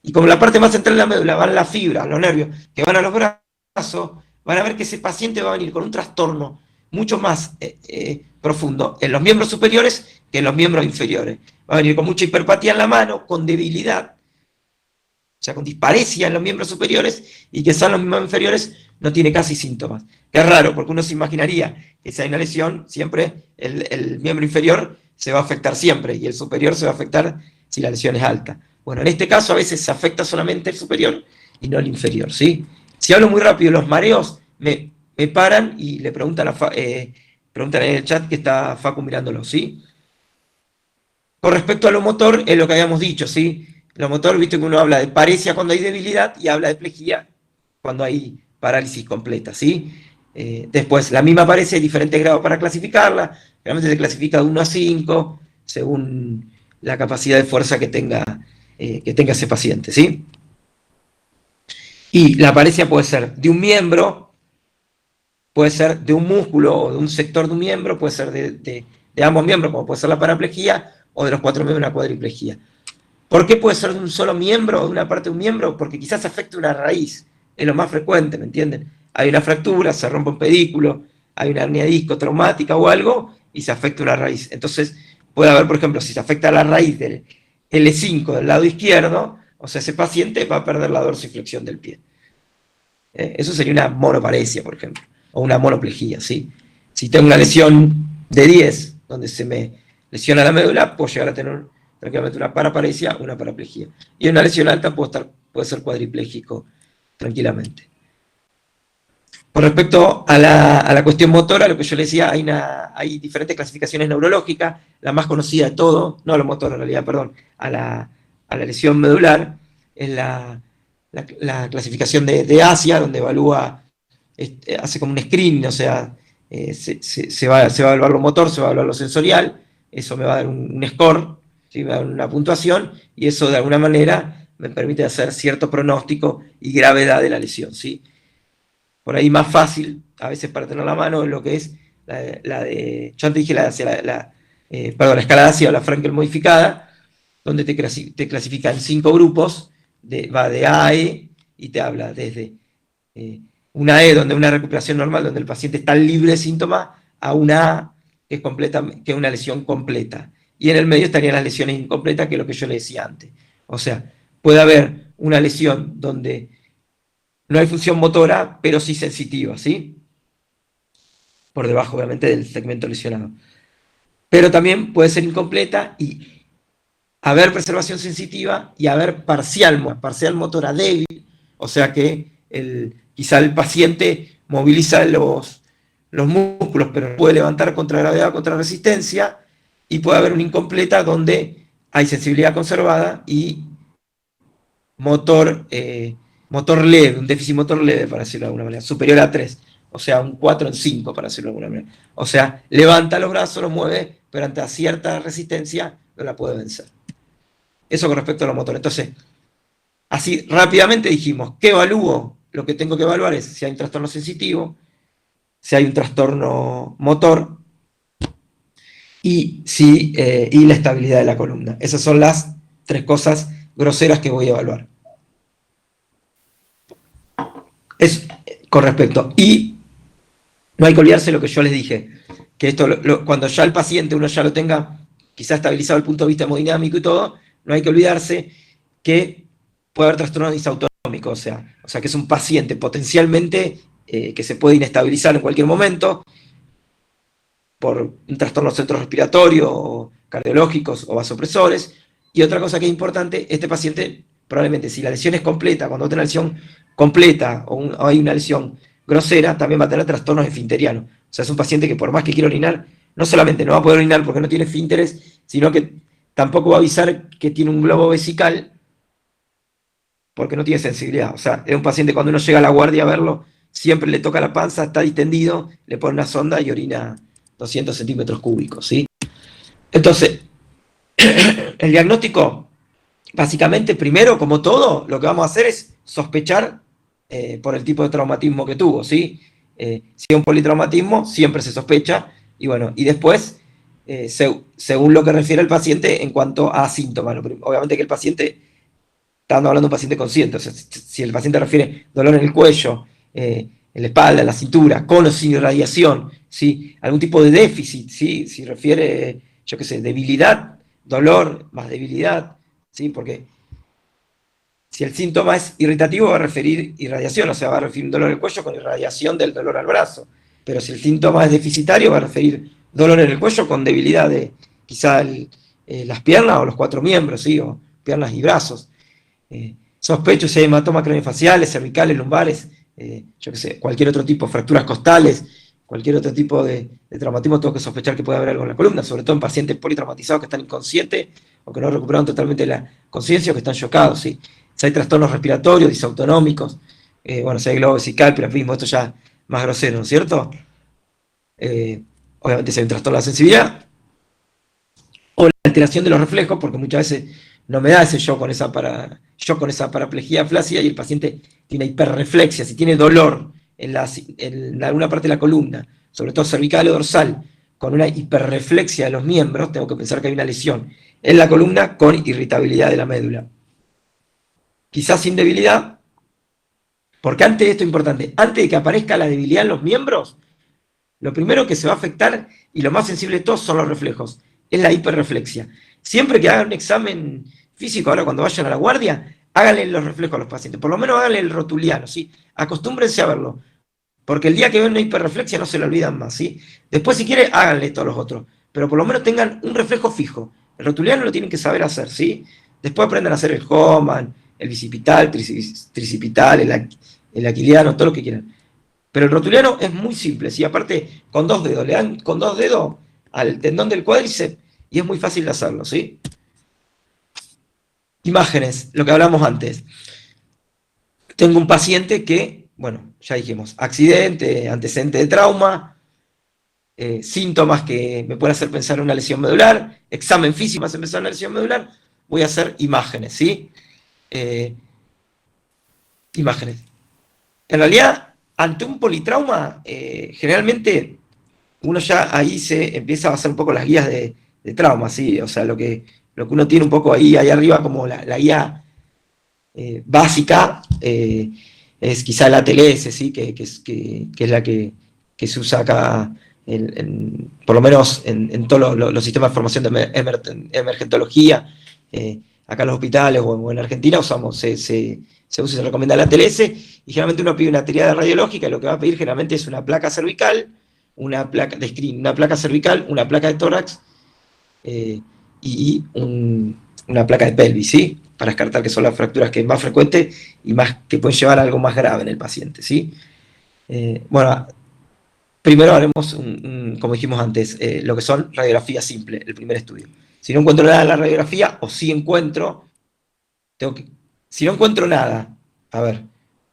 Y como la parte más central de la médula van las fibras, los nervios, que van a los brazos, van a ver que ese paciente va a venir con un trastorno mucho más profundo en los miembros superiores que en los miembros inferiores. Va a venir con mucha hiperpatía en la mano, con debilidad, o sea, con disparesia en los miembros superiores, y que son los miembros inferiores no tiene casi síntomas. Que es raro, porque uno se imaginaría que si hay una lesión, siempre el miembro inferior se va a afectar siempre, y el superior se va a afectar si la lesión es alta. Bueno, en este caso a veces se afecta solamente el superior y no el inferior, ¿sí? Si hablo muy rápido, los mareos me paran y le preguntan, preguntan en el chat que está Facu mirándolo, ¿sí? Con respecto a lo motor, es lo que habíamos dicho, ¿sí? Lo motor, viste que uno habla de paresia cuando hay debilidad y habla de plejía cuando hay parálisis completa, ¿sí? Después, la misma paresia hay diferentes grados para clasificarla. Realmente se clasifica de 1 a 5 según la capacidad de fuerza que tenga ese paciente, ¿sí? Y la paresia puede ser de un miembro, puede ser de un músculo o de un sector de un miembro, puede ser de ambos miembros, como puede ser la paraplejía, o de los 4 miembros una cuadriplejía. ¿Por qué puede ser de un solo miembro o de una parte de un miembro? Porque quizás afecte una raíz, es lo más frecuente, ¿me entienden? Hay una fractura, se rompe un pedículo, hay una hernia de disco traumática o algo, y se afecta una raíz. Entonces, puede haber, por ejemplo, si se afecta la raíz del L5 del lado izquierdo, o sea, ese paciente va a perder la dorsiflexión del pie. Eso sería una monoparesia, por ejemplo, o una monoplejía, ¿sí? Si tengo una lesión de 10, donde se me lesiona la médula, puedo llegar a tener tranquilamente una paraparesia o una paraplejía. Y en una lesión alta puede ser cuadripléjico tranquilamente. Con respecto a la cuestión motora, lo que yo le decía, hay diferentes clasificaciones neurológicas, la más conocida de todo, no a la motora en realidad, perdón, a la lesión medular, es la clasificación de Asia, donde evalúa, hace como un screening, o sea, se va a evaluar lo motor, se va a evaluar lo sensorial, eso me va a dar un score, ¿sí? Me va a dar una puntuación, y eso de alguna manera me permite hacer cierto pronóstico y gravedad de la lesión, ¿sí? Por ahí más fácil, a veces para tener la mano, lo que es yo antes dije perdón, la escala de Asia o la Frankel modificada, donde te clasifica en 5 grupos, va de A a E, y te habla desde una E, donde una recuperación normal, donde el paciente está libre de síntomas, a una A, que es una lesión completa. Y en el medio estarían las lesiones incompletas, que es lo que yo le decía antes. O sea, puede haber una lesión donde no hay función motora, pero sí sensitiva, ¿sí? Por debajo, obviamente, del segmento lesionado. Pero también puede ser incompleta y haber preservación sensitiva y haber parcial motora débil, o sea que quizá el paciente moviliza los músculos, pero no puede levantar contra gravedad o contra resistencia, y puede haber una incompleta donde hay sensibilidad conservada y motor leve, un déficit motor leve, para decirlo de alguna manera, superior a 3, o sea, un 4 en 5, para decirlo de alguna manera. O sea, levanta los brazos, los mueve, pero ante cierta resistencia no la puede vencer. Eso con respecto a los motores. Entonces, así rápidamente dijimos, ¿qué evalúo? Lo que tengo que evaluar es si hay un trastorno sensitivo, si hay un trastorno motor y la estabilidad de la columna. Esas son las 3 cosas groseras que voy a evaluar. Es con respecto. Y no hay que olvidarse lo que yo les dije, que esto cuando ya el paciente uno ya lo tenga quizás estabilizado desde el punto de vista hemodinámico y todo, no hay que olvidarse que puede haber trastornos disautonómicos, o sea que es un paciente potencialmente que se puede inestabilizar en cualquier momento por un trastorno centrorrespiratorio, cardiológicos o vasopresores. Y otra cosa que es importante, este paciente probablemente, si la lesión es completa, cuando tiene una lesión completa o hay una lesión grosera, también va a tener trastornos esfinterianos. O sea, es un paciente que por más que quiera orinar, no solamente no va a poder orinar porque no tiene esfínteres, sino que tampoco va a avisar que tiene un globo vesical porque no tiene sensibilidad. O sea, es un paciente cuando uno llega a la guardia a verlo, siempre le toca la panza, está distendido, le pone una sonda y orina 200 centímetros cúbicos, ¿sí? Entonces, el diagnóstico, básicamente, primero, como todo, lo que vamos a hacer es sospechar por el tipo de traumatismo que tuvo, ¿sí? Si es un politraumatismo, siempre se sospecha, y bueno, y después, según lo que refiere el paciente en cuanto a síntomas, obviamente que el paciente, estamos hablando de un paciente consciente, o sea, si el paciente refiere dolor en el cuello, en la espalda, en la cintura, con o sin irradiación, ¿sí? Algún tipo de déficit, ¿sí? Si refiere, yo qué sé, debilidad, dolor más debilidad, ¿sí? Porque si el síntoma es irritativo va a referir irradiación, o sea, va a referir un dolor en el cuello con irradiación del dolor al brazo. Pero si el síntoma es deficitario va a referir dolor en el cuello con debilidad de quizá las piernas o los 4 miembros, ¿sí? O piernas y brazos. Sospecho si hay hematomas craneofaciales, cervicales, lumbares, yo qué sé, cualquier otro tipo, fracturas costales, cualquier otro tipo de traumatismo, tengo que sospechar que puede haber algo en la columna, sobre todo en pacientes politraumatizados que están inconscientes o que no recuperaron totalmente la conciencia o que están chocados, ¿sí? Si hay trastornos respiratorios, disautonómicos, bueno, si hay globo vesical, priapismo, esto ya más grosero, ¿no es cierto? Obviamente si hay un trastorno de la sensibilidad, o la alteración de los reflejos, porque muchas veces no me da ese shock con esa paraplejía flácida y el paciente tiene hiperreflexia, si tiene dolor en alguna parte de la columna, sobre todo cervical o dorsal, con una hiperreflexia de los miembros, tengo que pensar que hay una lesión en la columna con irritabilidad de la médula. Quizás sin debilidad, porque antes de esto es importante, antes de que aparezca la debilidad en los miembros, lo primero que se va a afectar, y lo más sensible de todos, son los reflejos, es la hiperreflexia. Siempre que hagan un examen físico, ahora cuando vayan a la guardia, háganle los reflejos a los pacientes, por lo menos háganle el rotuliano, ¿sí? Acostúmbrense a verlo, porque el día que ven una hiperreflexia no se lo olvidan más, ¿sí? Después, si quieren, háganle todos los otros, pero por lo menos tengan un reflejo fijo. El rotuliano lo tienen que saber hacer, ¿sí? Después aprendan a hacer el Homan, el bicipital, tricipital, el aquiliano, todo lo que quieran. Pero el rotuliano es muy simple, ¿sí? Aparte, con 2 dedos, le dan con 2 dedos al tendón del cuádriceps y es muy fácil de hacerlo, ¿sí? Imágenes, lo que hablamos antes. Tengo un paciente que, bueno, ya dijimos, accidente, antecedente de trauma, síntomas que me pueden hacer pensar en una lesión medular, examen físico me hace pensar en una lesión medular, voy a hacer imágenes, ¿sí? Imágenes. En realidad, ante un politrauma, generalmente uno ya ahí se empieza a basar un poco las guías de trauma, ¿sí? O sea, lo que uno tiene un poco ahí arriba como la guía básica es quizá la TLS, ¿sí? que es la que se usa acá, por lo menos en todos los sistemas de formación de emergentología, acá en los hospitales o en Argentina se usa y se recomienda la TLS, y generalmente uno pide una triada radiológica, y lo que va a pedir generalmente es una placa cervical, una placa de screen, una placa cervical, una placa de tórax y una placa de pelvis, ¿sí? Para descartar que son las fracturas que más frecuentes y más que pueden llevar a algo más grave en el paciente, ¿sí? Bueno, primero haremos, como dijimos antes, lo que son radiografías simples, el primer estudio. Si no encuentro nada en la radiografía, o si encuentro, si no encuentro nada, a ver,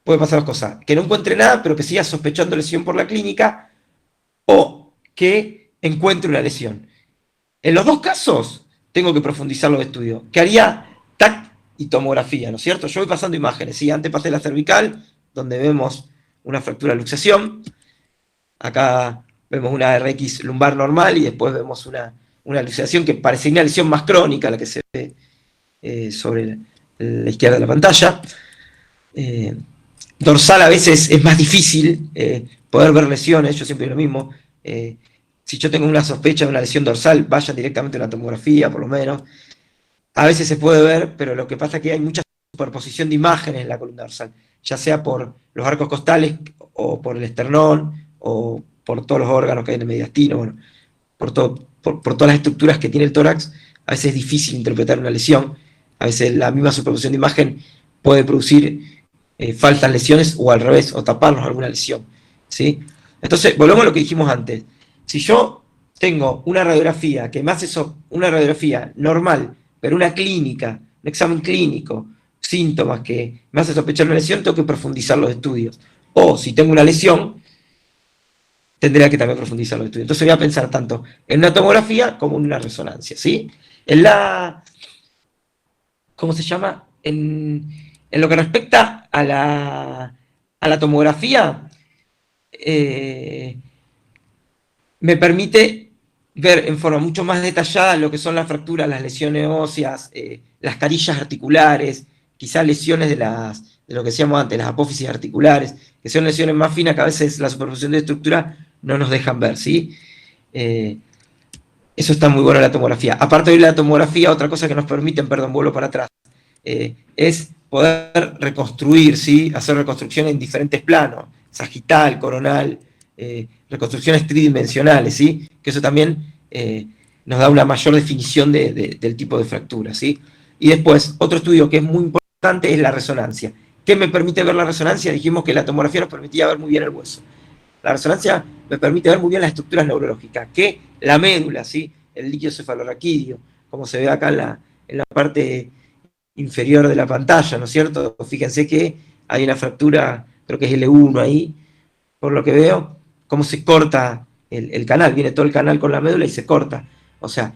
puede pasar dos cosas, que no encuentre nada, pero que siga sospechando lesión por la clínica, o que encuentre una lesión. En los dos casos, tengo que profundizar los estudios. ¿Qué haría? TAC y tomografía, ¿no es cierto? Yo voy pasando imágenes, ¿sí? Antes pasé la cervical, donde vemos una fractura de luxación. Acá vemos una RX lumbar normal y después vemos una luxación que parece una lesión más crónica, la que se ve sobre la izquierda de la pantalla. Dorsal a veces es más difícil poder ver lesiones, yo siempre digo lo mismo. Si yo tengo una sospecha de una lesión dorsal, vayan directamente a una tomografía, por lo menos. A veces se puede ver, pero lo que pasa es que hay mucha superposición de imágenes en la columna dorsal, ya sea por los arcos costales, o por el esternón, o por todos los órganos que hay en el mediastino, bueno, por todas las estructuras que tiene el tórax. A veces es difícil interpretar una lesión, a veces la misma superposición de imagen puede producir faltas lesiones, o al revés, o taparnos alguna lesión, ¿sí? Entonces, volvemos a lo que dijimos antes. Si yo tengo una radiografía que me hace una radiografía normal, pero una clínica, un examen clínico, síntomas que me hace sospechar una lesión, tengo que profundizar los estudios. O si tengo una lesión, tendría que también profundizar los estudios. Entonces voy a pensar tanto en una tomografía como en una resonancia, ¿sí? En la, ¿cómo se llama? En lo que respecta a la tomografía, me permite ver en forma mucho más detallada lo que son las fracturas, las lesiones óseas, las carillas articulares, quizás lesiones de lo que decíamos antes, las apófisis articulares, que son lesiones más finas que a veces la superposición de estructura no nos dejan ver, ¿sí? Eso está muy bueno en la tomografía. Aparte de la tomografía, otra cosa que nos permiten, perdón, vuelvo para atrás, es poder reconstruir, ¿sí? Hacer reconstrucción en diferentes planos, sagital, coronal, reconstrucciones tridimensionales, ¿sí? Que eso también nos da una mayor definición del tipo de fractura, ¿sí? Y después, otro estudio que es muy importante es la resonancia. ¿Qué me permite ver la resonancia? Dijimos que la tomografía nos permitía ver muy bien el hueso. La resonancia me permite ver muy bien las estructuras neurológicas, que la médula, ¿sí? El líquido cefalorraquídeo, como se ve acá en la parte inferior de la pantalla, ¿no es cierto? Fíjense que hay una fractura, creo que es L1 ahí, por lo que veo, cómo se corta el canal, viene todo el canal con la médula y se corta. O sea,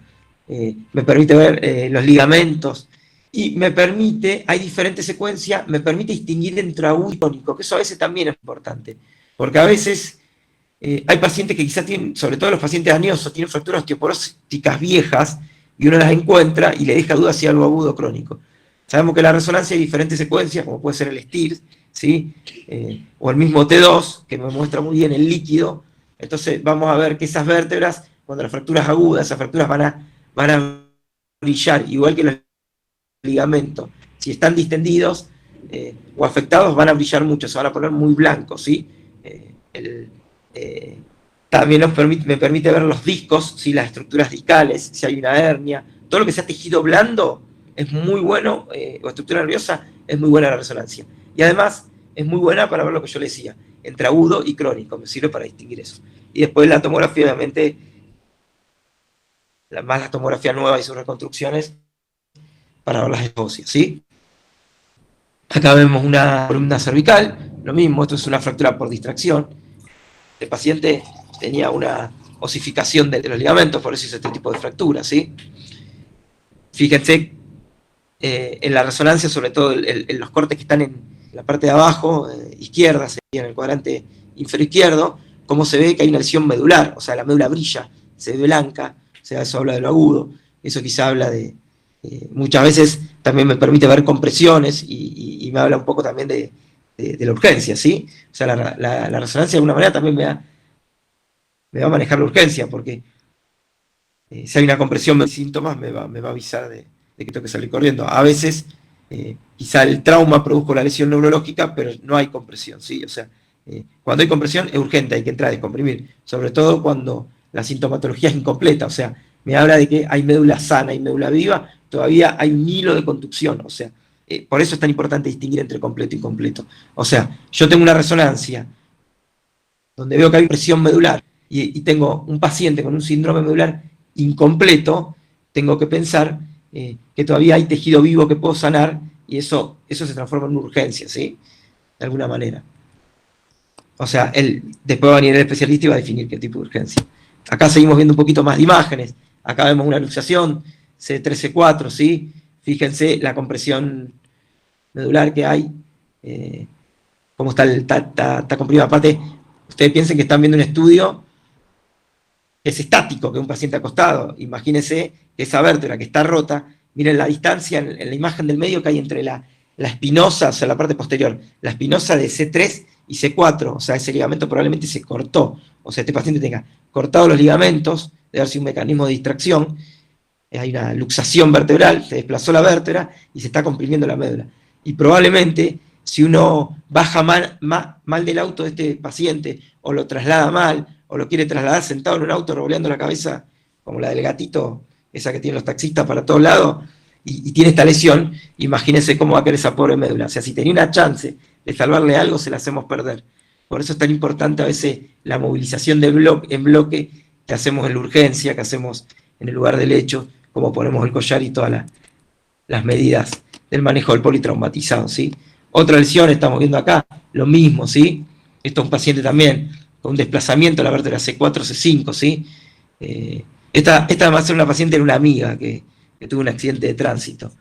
me permite ver los ligamentos, y me permite, hay diferentes secuencias, me permite distinguir entre agudo y crónico, que eso a veces también es importante, porque a veces hay pacientes que quizás tienen, sobre todo los pacientes añosos, tienen fracturas osteoporóticas viejas, y uno las encuentra y le deja duda si hay algo agudo o crónico. Sabemos que en la resonancia hay diferentes secuencias, como puede ser el STIR, ¿sí? O el mismo T2, que me muestra muy bien el líquido. Entonces vamos a ver que esas vértebras, cuando la fractura es aguda, esas fracturas van a brillar, igual que los ligamentos. Si están distendidos o afectados, van a brillar mucho, se van a poner muy blancos, ¿sí? También me permite ver los discos, ¿sí? Las estructuras discales, si hay una hernia, todo lo que sea tejido blando es muy bueno, o estructura nerviosa, es muy buena la resonancia. Y además, es muy buena para ver lo que yo le decía, entre agudo y crónico, me sirve para distinguir eso. Y después la tomografía, obviamente, más la tomografía nueva y sus reconstrucciones, para ver las óseas, ¿sí? Acá vemos una columna cervical, lo mismo, esto es una fractura por distracción. El paciente tenía una osificación de los ligamentos, por eso hizo este tipo de fractura, ¿sí? Fíjense en la resonancia, sobre todo en los cortes que están en la parte de abajo, izquierda, sería en el cuadrante inferior izquierdo, cómo se ve que hay una lesión medular, o sea, la médula brilla, se ve blanca, o sea, eso habla de lo agudo, eso quizá habla de... muchas veces también me permite ver compresiones y me habla un poco también de la urgencia, ¿sí? O sea, la resonancia de alguna manera también me va a manejar la urgencia, porque si hay una compresión de síntomas, me va a avisar de que tengo que salir corriendo. A veces, quizá el trauma produjo la lesión neurológica, pero no hay compresión, ¿sí? O sea, cuando hay compresión es urgente, hay que entrar a descomprimir, sobre todo cuando la sintomatología es incompleta, o sea, me habla de que hay médula sana y médula viva, todavía hay un hilo de conducción, o sea, por eso es tan importante distinguir entre completo y incompleto. O sea, yo tengo una resonancia donde veo que hay presión medular y tengo un paciente con un síndrome medular incompleto, tengo que pensar que todavía hay tejido vivo que puedo sanar y eso se transforma en una urgencia, ¿sí? De alguna manera. O sea, después va a venir el especialista y va a definir qué tipo de urgencia. Acá seguimos viendo un poquito más de imágenes. Acá vemos una luxación C3, C4, ¿sí? Fíjense la compresión medular que hay, cómo está comprimida. Aparte, ustedes piensen que están viendo un estudio que es estático, que es un paciente acostado. Imagínense que esa vértebra que está rota, miren la distancia en la imagen del medio que hay entre la espinosa, o sea, la parte posterior, la espinosa de C3 y C4, o sea, ese ligamento probablemente se cortó. O sea, este paciente tenga cortados los ligamentos, debe haber sido un mecanismo de distracción, hay una luxación vertebral, se desplazó la vértebra y se está comprimiendo la médula. Y probablemente, si uno baja mal del auto de este paciente, o lo traslada mal, o lo quiere trasladar sentado en un auto revoleando la cabeza, como la del gatito, esa que tienen los taxistas para todos lados, y tiene esta lesión, imagínense cómo va a quedar esa pobre médula. O sea, si tenía una chance de salvarle algo, se la hacemos perder. Por eso es tan importante a veces la movilización en bloque que hacemos en la urgencia, que hacemos en el lugar del hecho, como ponemos el collar y todas las medidas del manejo del politraumatizado, ¿sí? Otra lesión estamos viendo acá, lo mismo, ¿sí? Esto es un paciente también con un desplazamiento de la vértebra C4, C5, ¿sí? Esta va a ser una paciente, era una amiga que tuvo un accidente de tránsito.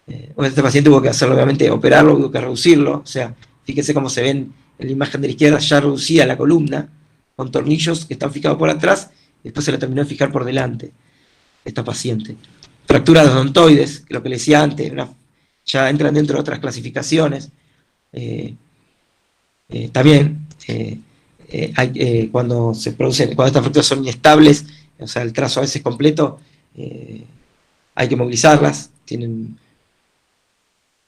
Este paciente hubo que hacerlo, obviamente, operarlo, hubo que reducirlo, o sea, fíjense cómo se ven en la imagen de la izquierda, ya reducida la columna, con tornillos que están fijados por atrás, y después se la terminó de fijar por delante, esta paciente. Fracturas de odontoides, lo que le decía antes, ya entran dentro de otras clasificaciones. También, cuando estas fracturas son inestables, o sea, el trazo a veces completo, hay que movilizarlas, tienen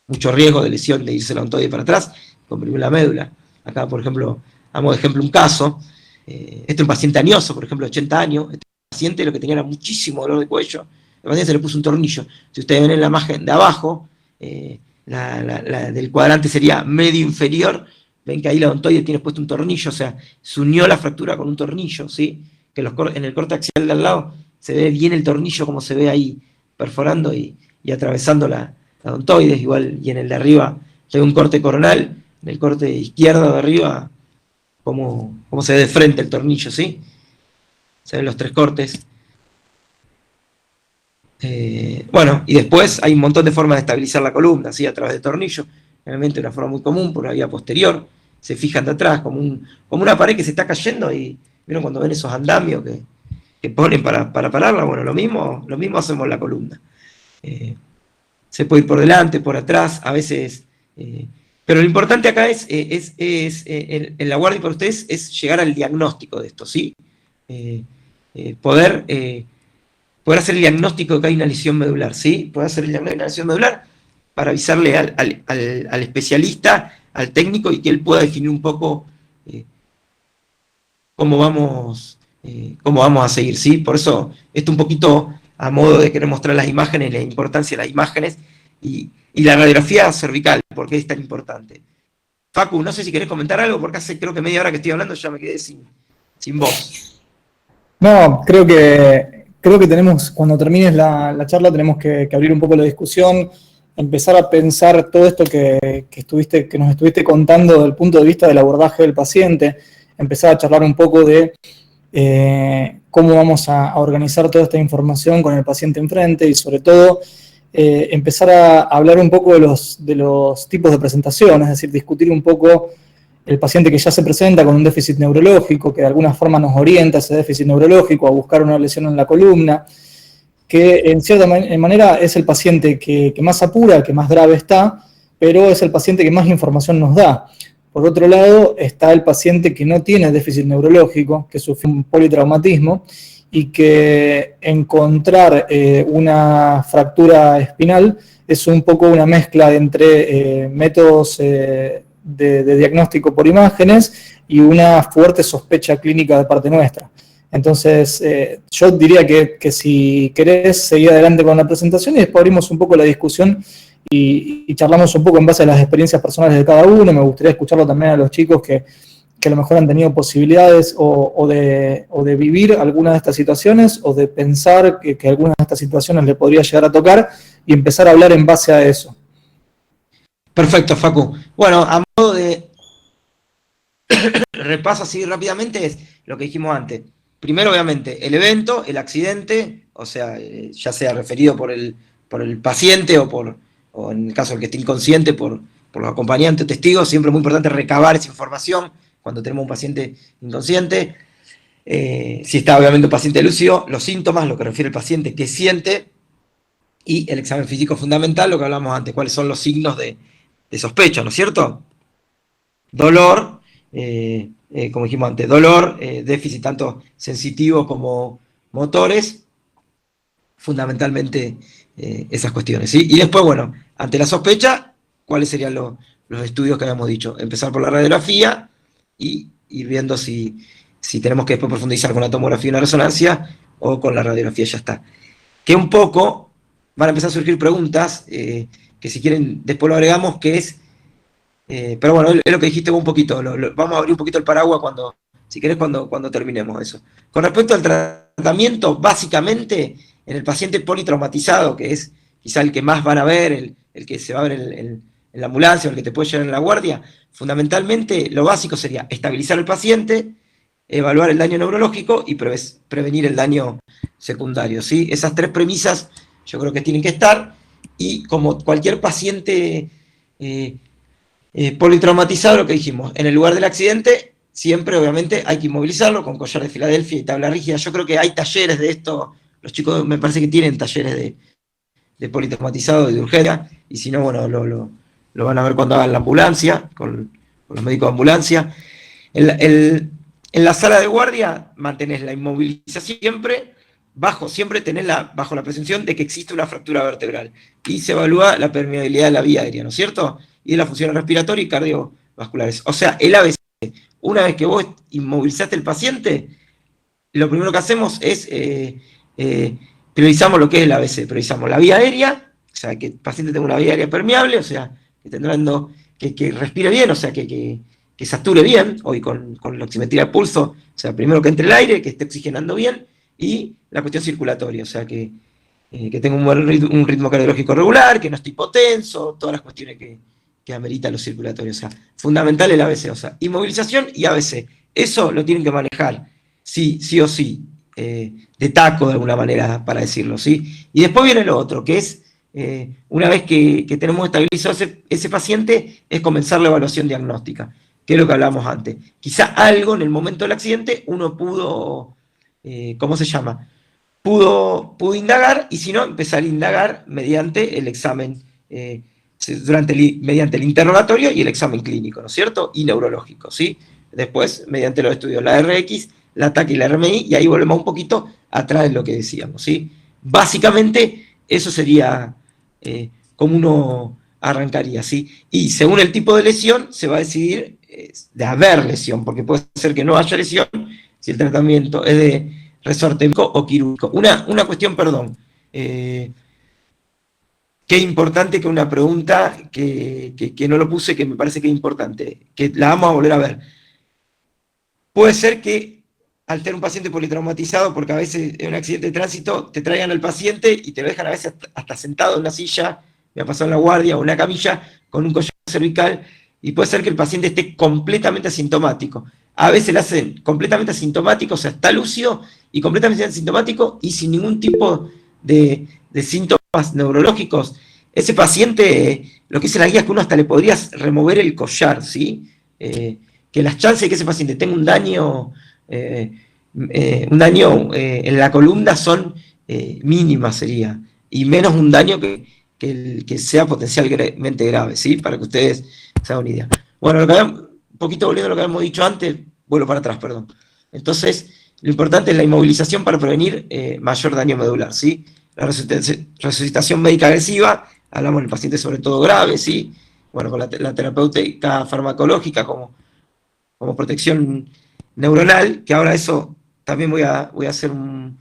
mucho riesgo de lesión de irse el odontoide para atrás, comprimir la médula. Acá, por ejemplo, damos de ejemplo un caso, este es un paciente añoso, por ejemplo, de 80 años, este paciente lo que tenía era muchísimo dolor de cuello, el paciente se le puso un tornillo. Si ustedes ven en la imagen de abajo, la del cuadrante sería medio inferior, ven que ahí la odontoide tiene puesto un tornillo, o sea, se unió la fractura con un tornillo, ¿sí? Que en el corte axial de al lado se ve bien el tornillo como se ve ahí perforando y atravesando la odontoides, igual, y en el de arriba hay un corte coronal, en el corte izquierdo de arriba, como se ve de frente el tornillo, ¿sí? Se ven los tres cortes. Bueno, y después hay un montón de formas de estabilizar la columna, ¿sí? A través de tornillos, realmente una forma muy común, por una vía posterior, se fijan de atrás, como una pared que se está cayendo, y ¿vieron cuando ven esos andamios que ponen para pararla? Bueno, lo mismo hacemos en la columna. Se puede ir por delante, por atrás, a veces... pero lo importante acá en la guardia para ustedes es llegar al diagnóstico de esto, ¿sí? Poder hacer el diagnóstico de que hay una lesión medular, ¿sí? Poder hacer el diagnóstico de una lesión medular para avisarle al especialista, al técnico, y que él pueda definir un poco cómo vamos a seguir, ¿sí? Por eso, esto un poquito a modo de querer mostrar las imágenes, la importancia de las imágenes, y la radiografía cervical, ¿por qué es tan importante? Facu, no sé si querés comentar algo, porque hace creo que media hora que estoy hablando ya me quedé sin voz. No, creo que tenemos, cuando termines la charla, tenemos que abrir un poco la discusión, empezar a pensar todo esto que nos estuviste contando desde el punto de vista del abordaje del paciente, empezar a charlar un poco de cómo vamos a organizar toda esta información con el paciente enfrente y sobre todo empezar a hablar un poco de los tipos de presentación, es decir, discutir un poco el paciente que ya se presenta con un déficit neurológico, que de alguna forma nos orienta ese déficit neurológico a buscar una lesión en la columna, que en cierta manera es el paciente que más apura, que más grave está, pero es el paciente que más información nos da. Por otro lado, está el paciente que no tiene déficit neurológico, que sufre un politraumatismo, y que encontrar una fractura espinal es un poco una mezcla entre métodos de diagnóstico por imágenes y una fuerte sospecha clínica de parte nuestra. Entonces, yo diría que si querés seguir adelante con la presentación y después abrimos un poco la discusión y charlamos un poco en base a las experiencias personales de cada uno. Me gustaría escucharlo también a los chicos que a lo mejor han tenido posibilidades o de vivir alguna de estas situaciones o de pensar que alguna de estas situaciones le podría llegar a tocar y empezar a hablar en base a eso. Perfecto, Facu. Bueno, a modo de repaso así rápidamente es lo que dijimos antes. Primero, obviamente, el evento, el accidente, o sea, ya sea referido por el paciente o en el caso del que esté inconsciente, por los acompañantes o testigos, siempre es muy importante recabar esa información cuando tenemos un paciente inconsciente. Si está obviamente un paciente lúcido, los síntomas, lo que refiere el paciente, qué siente, y el examen físico fundamental, lo que hablamos antes, cuáles son los signos de sospecha, ¿no es cierto? Dolor, como dijimos antes, dolor, déficit tanto sensitivo como motores, fundamentalmente esas cuestiones, ¿sí? Y después, bueno, ante la sospecha, ¿cuáles serían los estudios que habíamos dicho? Empezar por la radiografía y ir viendo si tenemos que después profundizar con la tomografía y una resonancia o con la radiografía ya está. Que un poco van a empezar a surgir preguntas, que si quieren después lo agregamos, que es, pero bueno, es lo que dijiste vos un poquito, vamos a abrir un poquito el paraguas si querés cuando terminemos eso. Con respecto al tratamiento, básicamente, en el paciente politraumatizado, que es quizá el que más van a ver, el que se va a ver en la ambulancia o el que te puede llevar en la guardia, fundamentalmente lo básico sería estabilizar al paciente, evaluar el daño neurológico y prevenir el daño secundario, ¿sí? Esas tres premisas yo creo que tienen que estar, y como cualquier paciente politraumatizado, lo que dijimos, en el lugar del accidente, siempre obviamente hay que inmovilizarlo con collar de Filadelfia y tabla rígida. Yo creo que hay talleres de esto, los chicos me parece que tienen talleres de politraumatizado y de urgencia, y si no, bueno, lo van a ver cuando hagan la ambulancia, con los médicos de ambulancia. En la sala de guardia mantenés la inmovilización siempre tenés bajo la presunción de que existe una fractura vertebral, y se evalúa la permeabilidad de la vía aérea, ¿no es cierto? Y las funciones respiratorias y cardiovasculares. O sea, el ABC, una vez que vos inmovilizaste el paciente, lo primero que hacemos es priorizamos lo que es el ABC, priorizamos la vía aérea, o sea, que el paciente tenga una vía aérea permeable, o sea, que respire bien, o sea, que sature bien, hoy con la oximetría de pulso, o sea, primero que entre el aire, que esté oxigenando bien, y la cuestión circulatoria, o sea, que tenga un ritmo cardiológico regular, que no esté hipotenso, todas las cuestiones que amerita lo circulatorio, o sea, fundamental el ABC, o sea, inmovilización y ABC, eso lo tienen que manejar, sí o sí, de taco de alguna manera, para decirlo, ¿sí? Y después viene lo otro, que es, una vez que tenemos estabilizado ese paciente, es comenzar la evaluación diagnóstica, que es lo que hablábamos antes. Quizá algo en el momento del accidente uno pudo, ¿cómo se llama? Pudo indagar, y si no, empezar a indagar mediante el examen, mediante el interrogatorio y el examen clínico, ¿no es cierto? Y neurológico, ¿sí? Después, mediante los estudios, la RX, la TAC y la RMI, y ahí volvemos un poquito atrás de lo que decíamos, ¿sí? Básicamente, eso sería como uno arrancaría, ¿sí? Y según el tipo de lesión, se va a decidir de haber lesión, porque puede ser que no haya lesión si el tratamiento es de resorte o quirúrgico. Una cuestión, perdón, que qué importante que una pregunta que no lo puse, que me parece que es importante, que la vamos a volver a ver. Puede ser que al tener un paciente politraumatizado, porque a veces en un accidente de tránsito te traigan al paciente y te lo dejan a veces hasta sentado en una silla, me ha pasado en la guardia, o en una camilla, con un collar cervical, y puede ser que el paciente esté completamente asintomático. A veces lo hacen completamente asintomático, o sea, está lúcido y completamente asintomático y sin ningún tipo de síntomas neurológicos. Ese paciente, lo que dice la guía es que uno hasta le podrías remover el collar, ¿sí? Que las chances de que ese paciente tenga un daño en la columna son mínimas, sería, y menos un daño que sea potencialmente grave, ¿sí? Para que ustedes se hagan una idea. Bueno, un poquito volviendo a lo que habíamos dicho antes, vuelvo para atrás, perdón. Entonces, lo importante es la inmovilización para prevenir mayor daño medular, ¿sí? La resucitación médica agresiva, hablamos del paciente sobre todo grave, ¿sí? Bueno, con la terapéutica farmacológica como protección neuronal, que ahora eso también voy a hacer un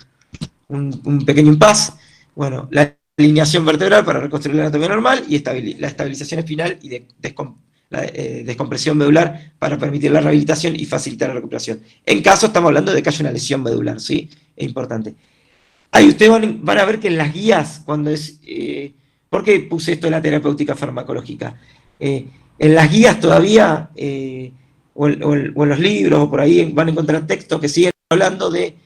pequeño impasse. Bueno, la alineación vertebral para reconstruir la anatomía normal y la estabilización espinal y la descompresión medular para permitir la rehabilitación y facilitar la recuperación. En caso estamos hablando de que haya una lesión medular, ¿sí? Es importante. Ahí ustedes van a ver que en las guías, ¿por qué puse esto de la terapéutica farmacológica? En las guías todavía, o en los libros, o por ahí van a encontrar textos que siguen hablando de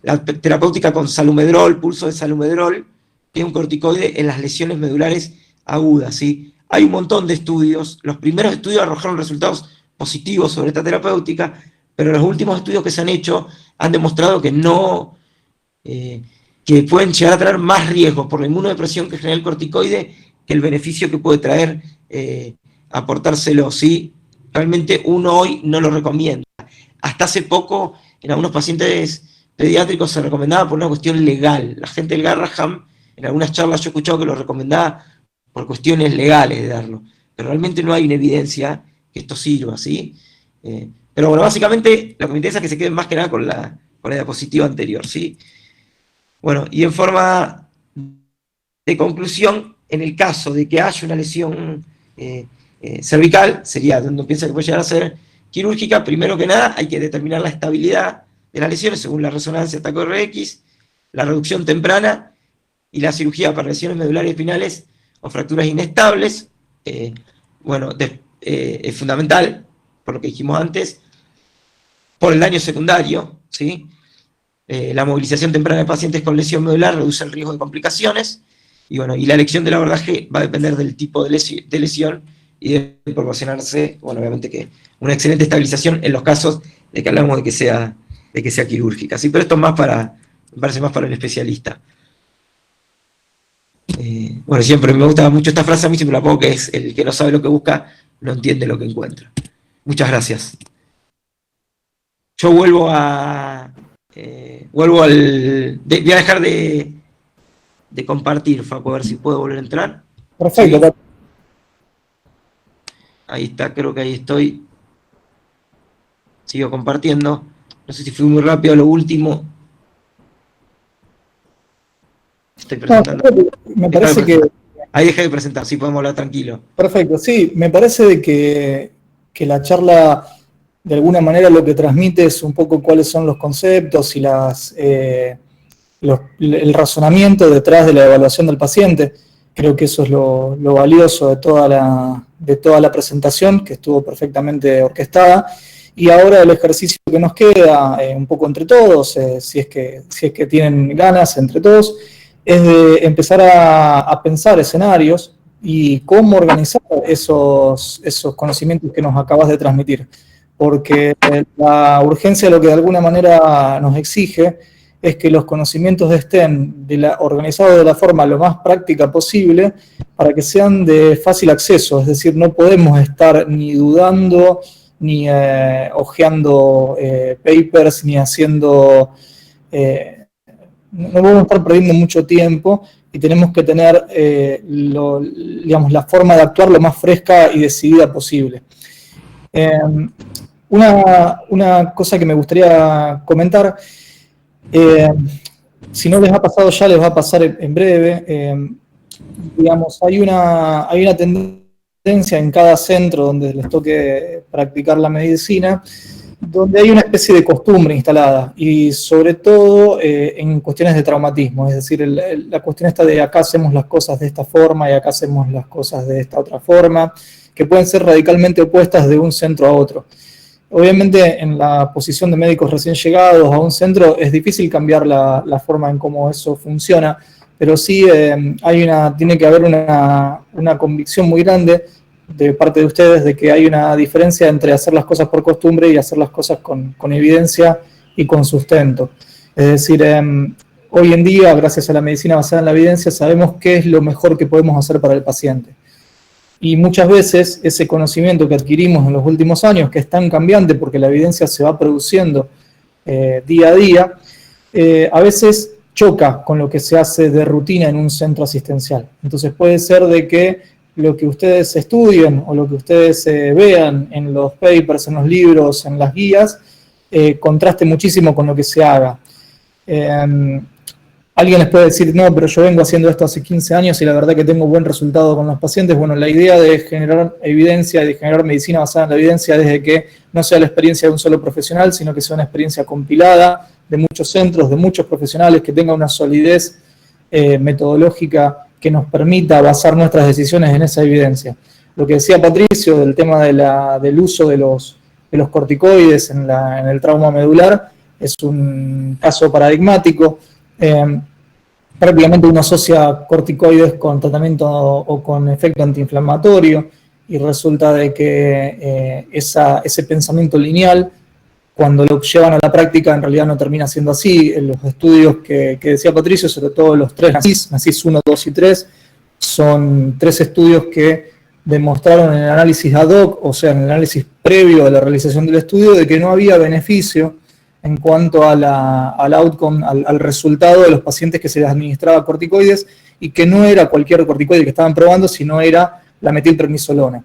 la terapéutica con salumedrol, pulso de salumedrol, que es un corticoide en las lesiones medulares agudas, ¿sí? Hay un montón de estudios, los primeros estudios arrojaron resultados positivos sobre esta terapéutica, pero los últimos estudios que se han hecho han demostrado que no, que pueden llegar a traer más riesgos por la inmunodepresión que genera el corticoide que el beneficio que puede traer aportárselo, ¿sí? Realmente uno hoy no lo recomienda. Hasta hace poco, en algunos pacientes pediátricos se recomendaba por una cuestión legal. La gente del Garraham, en algunas charlas yo he escuchado que lo recomendaba por cuestiones legales de darlo. Pero realmente no hay una evidencia que esto sirva, ¿sí? Pero bueno, básicamente lo que me interesa es que se queden más que nada con la diapositiva anterior, ¿sí? Bueno, y en forma de conclusión, en el caso de que haya una lesión cervical, sería donde piensa que puede llegar a ser quirúrgica, primero que nada hay que determinar la estabilidad de las lesiones según la resonancia TACO-RX, la reducción temprana y la cirugía para lesiones medulares espinales o fracturas inestables. Bueno, es fundamental, por lo que dijimos antes, por el daño secundario, ¿sí? La movilización temprana de pacientes con lesión medular reduce el riesgo de complicaciones, y bueno, y la elección del abordaje va a depender del tipo de lesión y debe proporcionarse, bueno, obviamente que una excelente estabilización en los casos de que hablamos de que sea quirúrgica, ¿sí? Pero esto es me parece más para el especialista. Bueno, siempre me gusta mucho esta frase, a mí siempre la pongo, que es: el que no sabe lo que busca, no entiende lo que encuentra. Muchas gracias. Yo vuelvo voy a dejar de compartir, Facu, a ver si puedo volver a entrar. Perfecto. ¿Sí? Ahí está, creo que ahí estoy. Sigo compartiendo. No sé si fui muy rápido a lo último. Estoy presentando. Me parece que... Ahí dejé de presentar, sí, podemos hablar tranquilo. Perfecto, sí, me parece de que la charla de alguna manera lo que transmite es un poco cuáles son los conceptos y el razonamiento detrás de la evaluación del paciente. Creo que eso es lo valioso de toda la presentación, que estuvo perfectamente orquestada. Y ahora el ejercicio que nos queda, un poco entre todos, si es que tienen ganas entre todos, es de empezar a pensar escenarios y cómo organizar esos conocimientos que nos acabas de transmitir. Porque la urgencia lo que de alguna manera nos exige es que los conocimientos estén organizados de la forma lo más práctica posible para que sean de fácil acceso. Es decir, no podemos estar ni dudando, ni hojeando papers, ni haciendo... no podemos estar perdiendo mucho tiempo y tenemos que tener digamos, la forma de actuar lo más fresca y decidida posible. Una cosa que me gustaría comentar, si no les ha pasado ya, les va a pasar en breve. digamos, hay una tendencia en cada centro donde les toque practicar la medicina, donde hay una especie de costumbre instalada, y sobre todo en cuestiones de traumatismo, es decir, la cuestión está de acá hacemos las cosas de esta forma y acá hacemos las cosas de esta otra forma, que pueden ser radicalmente opuestas de un centro a otro. Obviamente en la posición de médicos recién llegados a un centro es difícil cambiar la forma en cómo eso funciona, pero sí tiene que haber una convicción muy grande de parte de ustedes de que hay una diferencia entre hacer las cosas por costumbre y hacer las cosas con evidencia y con sustento. Es decir, hoy en día, gracias a la medicina basada en la evidencia, sabemos qué es lo mejor que podemos hacer para el paciente. Y muchas veces ese conocimiento que adquirimos en los últimos años, que es tan cambiante porque la evidencia se va produciendo día a día, a veces choca con lo que se hace de rutina en un centro asistencial. Entonces puede ser de que lo que ustedes estudien o lo que ustedes vean en los papers, en los libros, en las guías, contraste muchísimo con lo que se haga. Alguien les puede decir, no, pero yo vengo haciendo esto hace 15 años y la verdad que tengo buen resultado con los pacientes. Bueno, la idea de generar evidencia, de generar medicina basada en la evidencia, es de que no sea la experiencia de un solo profesional, sino que sea una experiencia compilada de muchos centros, de muchos profesionales, que tenga una solidez metodológica que nos permita basar nuestras decisiones en esa evidencia. Lo que decía Patricio del tema del uso de los corticoides en el trauma medular es un caso paradigmático. Prácticamente uno asocia corticoides con tratamiento o con efecto antiinflamatorio y resulta de que ese pensamiento lineal, cuando lo llevan a la práctica, en realidad no termina siendo así. En los estudios que decía Patricio, sobre todo los 3 NACIS 1, 2 y 3, son 3 estudios que demostraron en el análisis ad hoc, o sea, en el análisis previo a la realización del estudio, de que no había beneficio en cuanto al outcome, al resultado de los pacientes que se les administraba corticoides, y que no era cualquier corticoide que estaban probando, sino era la metilprednisolona.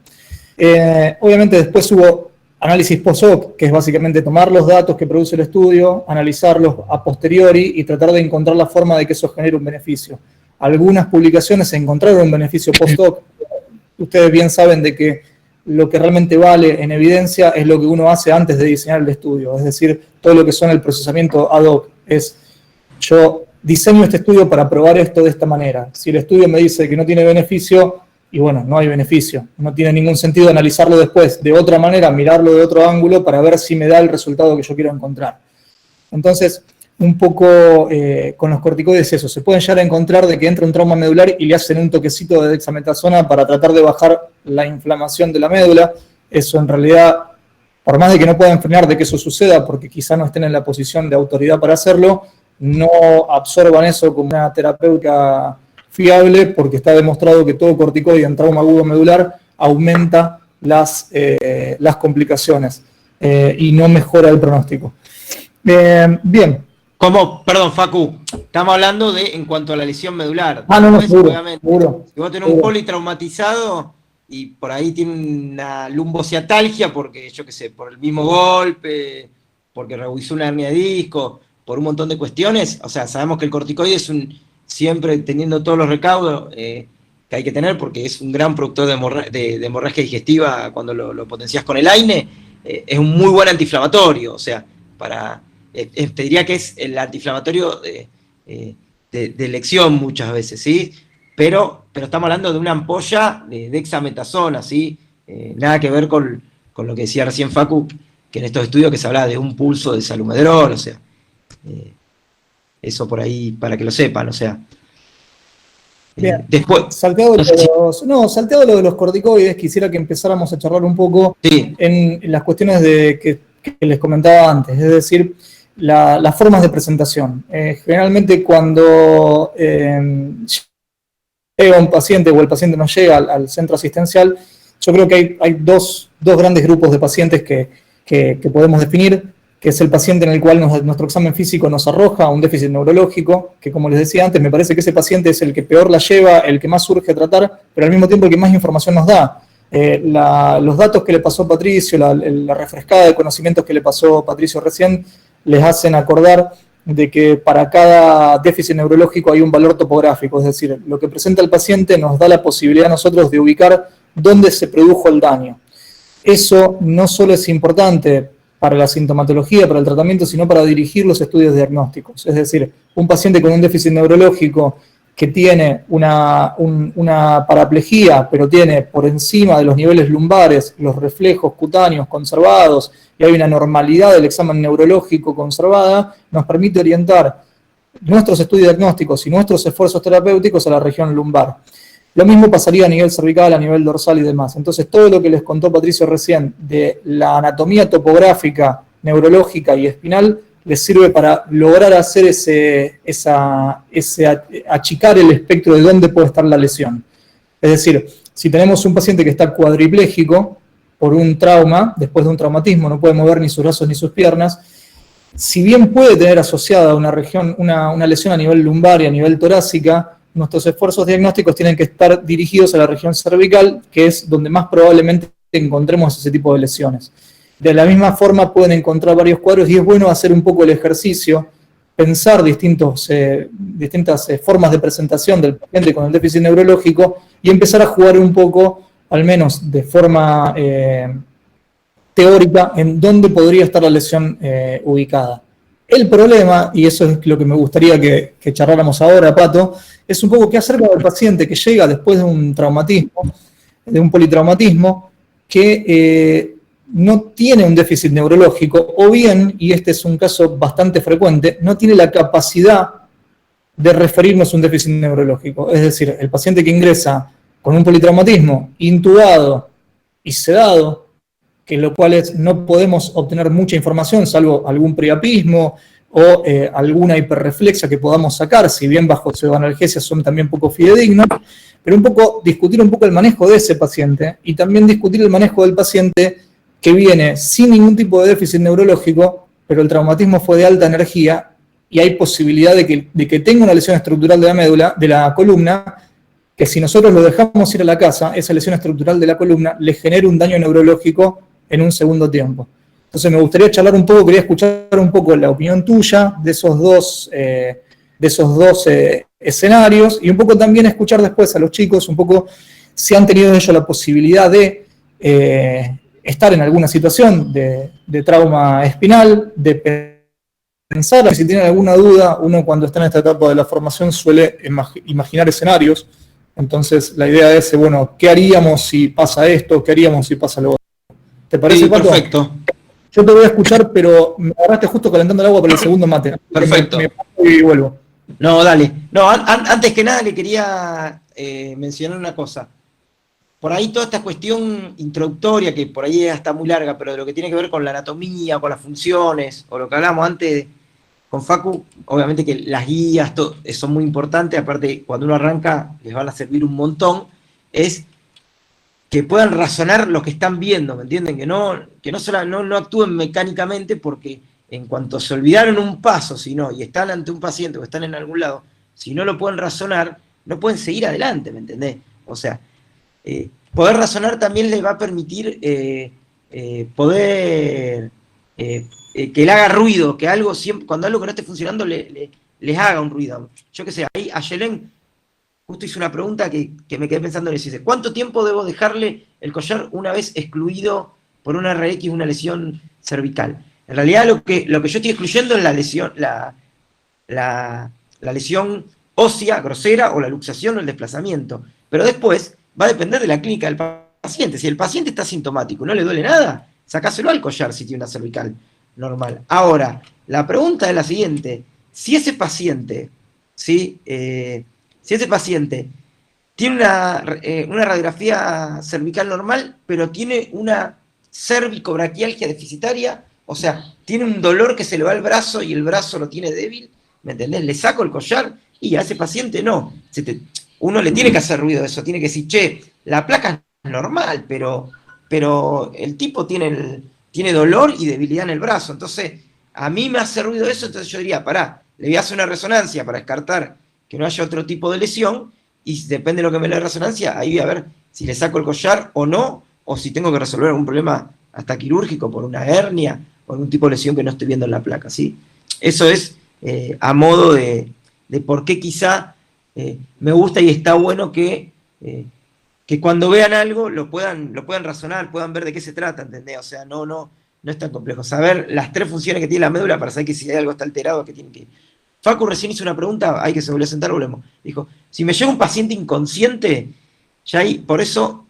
Obviamente después hubo análisis post-hoc, que es básicamente tomar los datos que produce el estudio, analizarlos a posteriori y tratar de encontrar la forma de que eso genere un beneficio. Algunas publicaciones encontraron un beneficio post-hoc. Ustedes bien saben de que lo que realmente vale en evidencia es lo que uno hace antes de diseñar el estudio, es decir, todo lo que son el procesamiento ad hoc. Es, yo diseño este estudio para probar esto de esta manera. Si el estudio me dice que no tiene beneficio, y bueno, no hay beneficio. No tiene ningún sentido analizarlo después de otra manera, mirarlo de otro ángulo para ver si me da el resultado que yo quiero encontrar. Entonces, un poco con los corticoides eso, se pueden llegar a encontrar de que entra un trauma medular y le hacen un toquecito de dexametasona para tratar de bajar la inflamación de la médula. Eso en realidad, por más de que no puedan frenar de que eso suceda, porque quizá no estén en la posición de autoridad para hacerlo, no absorban eso como una terapéutica fiable, porque está demostrado que todo corticoide en trauma agudo medular aumenta las complicaciones y no mejora el pronóstico. Bien. Como, perdón, Facu, estamos hablando de en cuanto a la lesión medular. No, seguro, obviamente, seguro. si vos tenés un politraumatizado y por ahí tiene una lumbociatalgia porque, yo qué sé, por el mismo golpe, porque rehuyó una hernia de disco, por un montón de cuestiones, o sea, sabemos que el corticoide es siempre teniendo todos los recaudos que hay que tener, porque es un gran productor de hemorragia digestiva cuando lo potenciás con el AINE, es un muy buen antiinflamatorio, o sea, te diría que es el antiinflamatorio de elección muchas veces, ¿sí? Pero estamos hablando de una ampolla de dexametasona, ¿sí? Nada que ver con lo que decía recién Facu, que en estos estudios que se hablaba de un pulso de salumedrol, o sea, eso por ahí, para que lo sepan, o sea. Bien, después, salteado lo de los corticoides, quisiera que empezáramos a charlar un poco en las cuestiones que les comentaba antes, es decir, las formas de presentación. Generalmente cuando llega un paciente o el paciente no llega al centro asistencial, yo creo que hay dos grandes grupos de pacientes que podemos definir, que es el paciente en el cual nuestro examen físico nos arroja un déficit neurológico, que como les decía antes, me parece que ese paciente es el que peor la lleva, el que más urge tratar, pero al mismo tiempo el que más información nos da. Los datos que le pasó Patricio, la refrescada de conocimientos que le pasó Patricio recién, les hacen acordar de que para cada déficit neurológico hay un valor topográfico, es decir, lo que presenta el paciente nos da la posibilidad a nosotros de ubicar dónde se produjo el daño. Eso no solo es importante para la sintomatología, para el tratamiento, sino para dirigir los estudios diagnósticos. Es decir, un paciente con un déficit neurológico que tiene una paraplegia, pero tiene por encima de los niveles lumbares los reflejos cutáneos conservados y hay una normalidad del examen neurológico conservada, nos permite orientar nuestros estudios diagnósticos y nuestros esfuerzos terapéuticos a la región lumbar. Lo mismo pasaría a nivel cervical, a nivel dorsal y demás. Entonces, todo lo que les contó Patricio recién de la anatomía topográfica, neurológica y espinal les sirve para lograr hacer achicar el espectro de dónde puede estar la lesión. Es decir, si tenemos un paciente que está cuadripléjico por un trauma, después de un traumatismo, no puede mover ni sus brazos ni sus piernas, si bien puede tener asociada una lesión a nivel lumbar y a nivel torácica, nuestros esfuerzos diagnósticos tienen que estar dirigidos a la región cervical, que es donde más probablemente encontremos ese tipo de lesiones. De la misma forma pueden encontrar varios cuadros y es bueno hacer un poco el ejercicio, pensar distintas formas de presentación del paciente con el déficit neurológico y empezar a jugar un poco, al menos de forma teórica, en dónde podría estar la lesión ubicada. El problema, y eso es lo que me gustaría que charláramos ahora, Pato, es un poco qué hacer con el paciente que llega después de un traumatismo, de un politraumatismo, que no tiene un déficit neurológico, o bien, y este es un caso bastante frecuente, no tiene la capacidad de referirnos a un déficit neurológico. Es decir, el paciente que ingresa con un politraumatismo, intubado y sedado, que lo cual no podemos obtener mucha información, salvo algún priapismo o alguna hiperreflexia que podamos sacar, si bien bajo pseudoanalgesia son también poco fidedignos, pero discutir un poco el manejo de ese paciente y también discutir el manejo del paciente que viene sin ningún tipo de déficit neurológico, pero el traumatismo fue de alta energía y hay posibilidad de que tenga una lesión estructural de la médula, de la columna, que si nosotros lo dejamos ir a la casa, esa lesión estructural de la columna le genera un daño neurológico en un segundo tiempo. Entonces me gustaría charlar un poco, quería escuchar un poco la opinión tuya de esos dos escenarios y un poco también escuchar después a los chicos un poco si han tenido ellos la posibilidad de estar en alguna situación de trauma espinal, de pensar, si tienen alguna duda, uno cuando está en esta etapa de la formación suele imaginar escenarios, entonces la idea es, bueno, ¿qué haríamos si pasa esto? ¿Qué haríamos si pasa lo otro? ¿Te parece, Sí, Pato? perfecto. Yo te voy a escuchar, pero me agarraste justo calentando el agua para el segundo mate. Perfecto. Me paso y vuelvo. No, dale. No, antes que nada le quería mencionar una cosa. Por ahí toda esta cuestión introductoria, que por ahí está muy larga, pero de lo que tiene que ver con la anatomía, con las funciones, o lo que hablamos antes con Facu, obviamente que las guías son muy importantes, aparte cuando uno arranca les van a servir un montón, es que puedan razonar lo que están viendo, ¿me entienden? Que no actúen mecánicamente, porque en cuanto se olvidaron un paso, y están ante un paciente o están en algún lado, si no lo pueden razonar, no pueden seguir adelante, ¿me entendés? O sea, poder razonar también les va a permitir poder que le haga ruido, que algo siempre, cuando algo que no esté funcionando les haga un ruido. Yo qué sé, ahí a Yelén justo hizo una pregunta que me quedé pensando en eso. Dice, ¿cuánto tiempo debo dejarle el collar una vez excluido por una RX una lesión cervical? En realidad lo que yo estoy excluyendo es la lesión ósea, grosera, o la luxación o el desplazamiento. Pero después va a depender de la clínica del paciente. Si el paciente está sintomático y no le duele nada, sacáselo al collar si tiene una cervical normal. Ahora, la pregunta es la siguiente. Si ese paciente, tiene una radiografía cervical normal, pero tiene una cervicobraquialgia deficitaria, o sea, tiene un dolor que se le va al brazo y el brazo lo tiene débil, ¿me entendés? Le saco el collar y a ese paciente no. Uno le tiene que hacer ruido de eso, tiene que decir, che, la placa es normal, pero el tipo tiene dolor y debilidad en el brazo. Entonces, a mí me hace ruido eso, entonces yo diría, pará, le voy a hacer una resonancia para descartar que no haya otro tipo de lesión, y depende de lo que me dé la resonancia, ahí voy a ver si le saco el collar o no, o si tengo que resolver algún problema hasta quirúrgico por una hernia o algún tipo de lesión que no estoy viendo en la placa, ¿sí? Eso es a modo de por qué quizá me gusta y está bueno que cuando vean algo lo puedan razonar, puedan ver de qué se trata, ¿entendés? O sea, no es tan complejo. Saber las 3 funciones que tiene la médula para saber que si hay algo está alterado, que tiene que... Facu recién hizo una pregunta, hay que se volvió a sentar, volvemos. Dijo, si me llega un paciente inconsciente, ya ahí, por eso,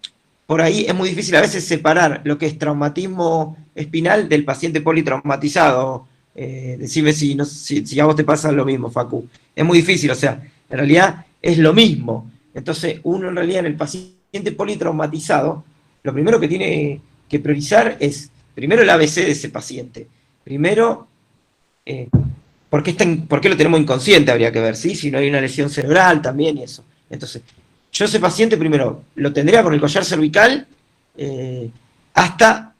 por ahí es muy difícil a veces separar lo que es traumatismo espinal del paciente politraumatizado. Decime si a vos te pasa lo mismo, Facu. Es muy difícil, o sea, en realidad es lo mismo. Entonces, uno en realidad en el paciente politraumatizado, lo primero que tiene que priorizar es, primero el ABC de ese paciente. Primero, ¿por qué lo tenemos inconsciente? Habría que ver, ¿sí? Si no hay una lesión cerebral también y eso. Entonces, yo ese paciente primero lo tendría con el collar cervical hasta,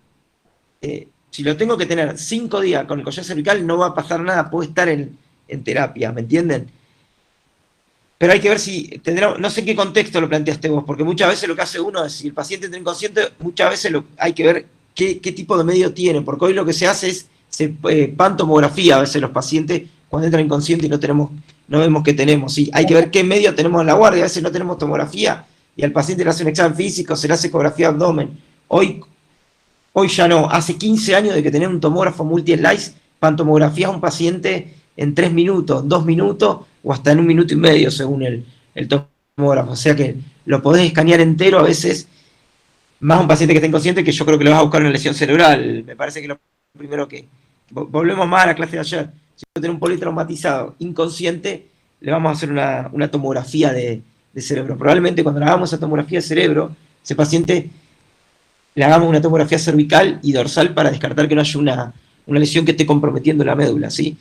si lo tengo que tener 5 días con el collar cervical, no va a pasar nada, puede estar en terapia, ¿me entienden? Pero hay que ver si tendrá, no sé en qué contexto lo planteaste vos, porque muchas veces lo que hace uno es, si el paciente está inconsciente, muchas veces hay que ver qué tipo de medio tiene, porque hoy lo que se hace es pantomografía a veces los pacientes cuando entran inconscientes y no vemos qué tenemos, ¿sí? Hay que ver qué medio tenemos en la guardia, a veces no tenemos tomografía y al paciente le hace un examen físico, se le hace ecografía de abdomen. Hoy ya no, hace 15 años de que tenemos un tomógrafo multi-slice, pantomografía a un paciente en 3 minutos, 2 minutos o hasta en 1 minuto y medio según el tomógrafo. O sea que lo podés escanear entero a veces, más un paciente que está inconsciente, que yo creo que le vas a buscar una lesión cerebral. Me parece que lo primero que... Volvemos más a la clase de ayer. Si tiene un politraumatizado inconsciente, le vamos a hacer una tomografía de cerebro. Probablemente cuando le hagamos esa tomografía de cerebro, ese paciente le hagamos una tomografía cervical y dorsal para descartar que no haya una lesión que esté comprometiendo la médula, ¿sí?